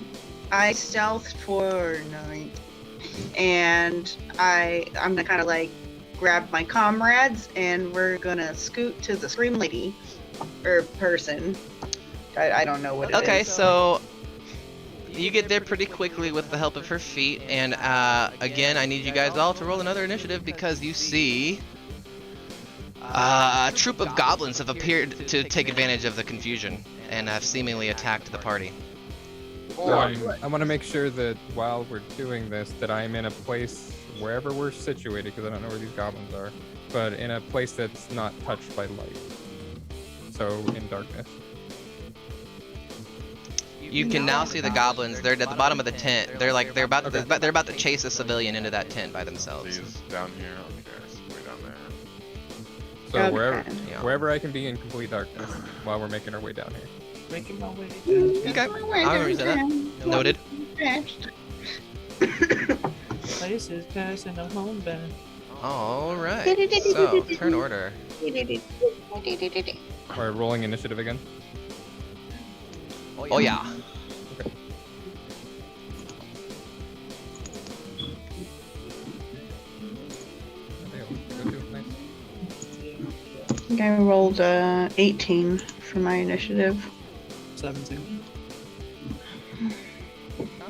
stealth for night, and I'm gonna kind of like grab my comrades, and we're gonna scoot to the Scream Lady. Or person. I don't know what it is.
Okay, so you get there pretty quickly with the help of her feet, and again, I need you guys all to roll another initiative because you see a troop of goblins have appeared to take advantage of the confusion and have seemingly attacked the party.
I want to make sure that while we're doing this, that I'm in a place wherever we're situated, because I don't know where these goblins are, but in a place that's not touched by light. So in darkness.
You can now see the goblins. They're at the bottom of the tent. They're about to chase a civilian into that tent by themselves.
He's down here. Okay, so way down
So
there.
wherever I can be in complete darkness while we're making our way down here.
Making my way down.
Okay, I'll remember you said that. Noted.
Places passing a home band.
All right. So turn order.
We're rolling initiative again.
Oh yeah.
Okay. Nice.
I think I rolled 18 for my initiative.
17.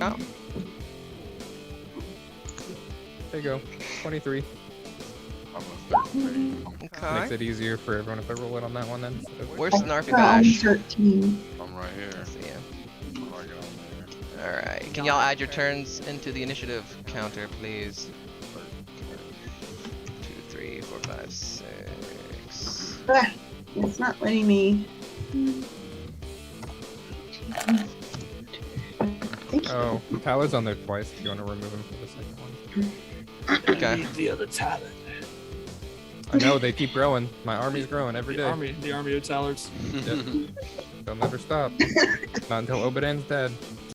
Oh.
There you go. 23.
Okay.
Makes it easier for everyone if I roll it on that one then.
Where's Snarf and Dash?
13.
I'm right here.
See ya.
I'll get on there.
Alright. Can y'all add your turns into the initiative counter, please? 2, 3, 4, 5, 6.
It's not letting me.
Oh, Tyler's on there twice if you want to remove him for the second one.
Okay.
Need the other talent.
I know, they keep growing. My army's growing every day.
The army of Tallards.
Yep. They'll never stop. Not until Obadiah's dead.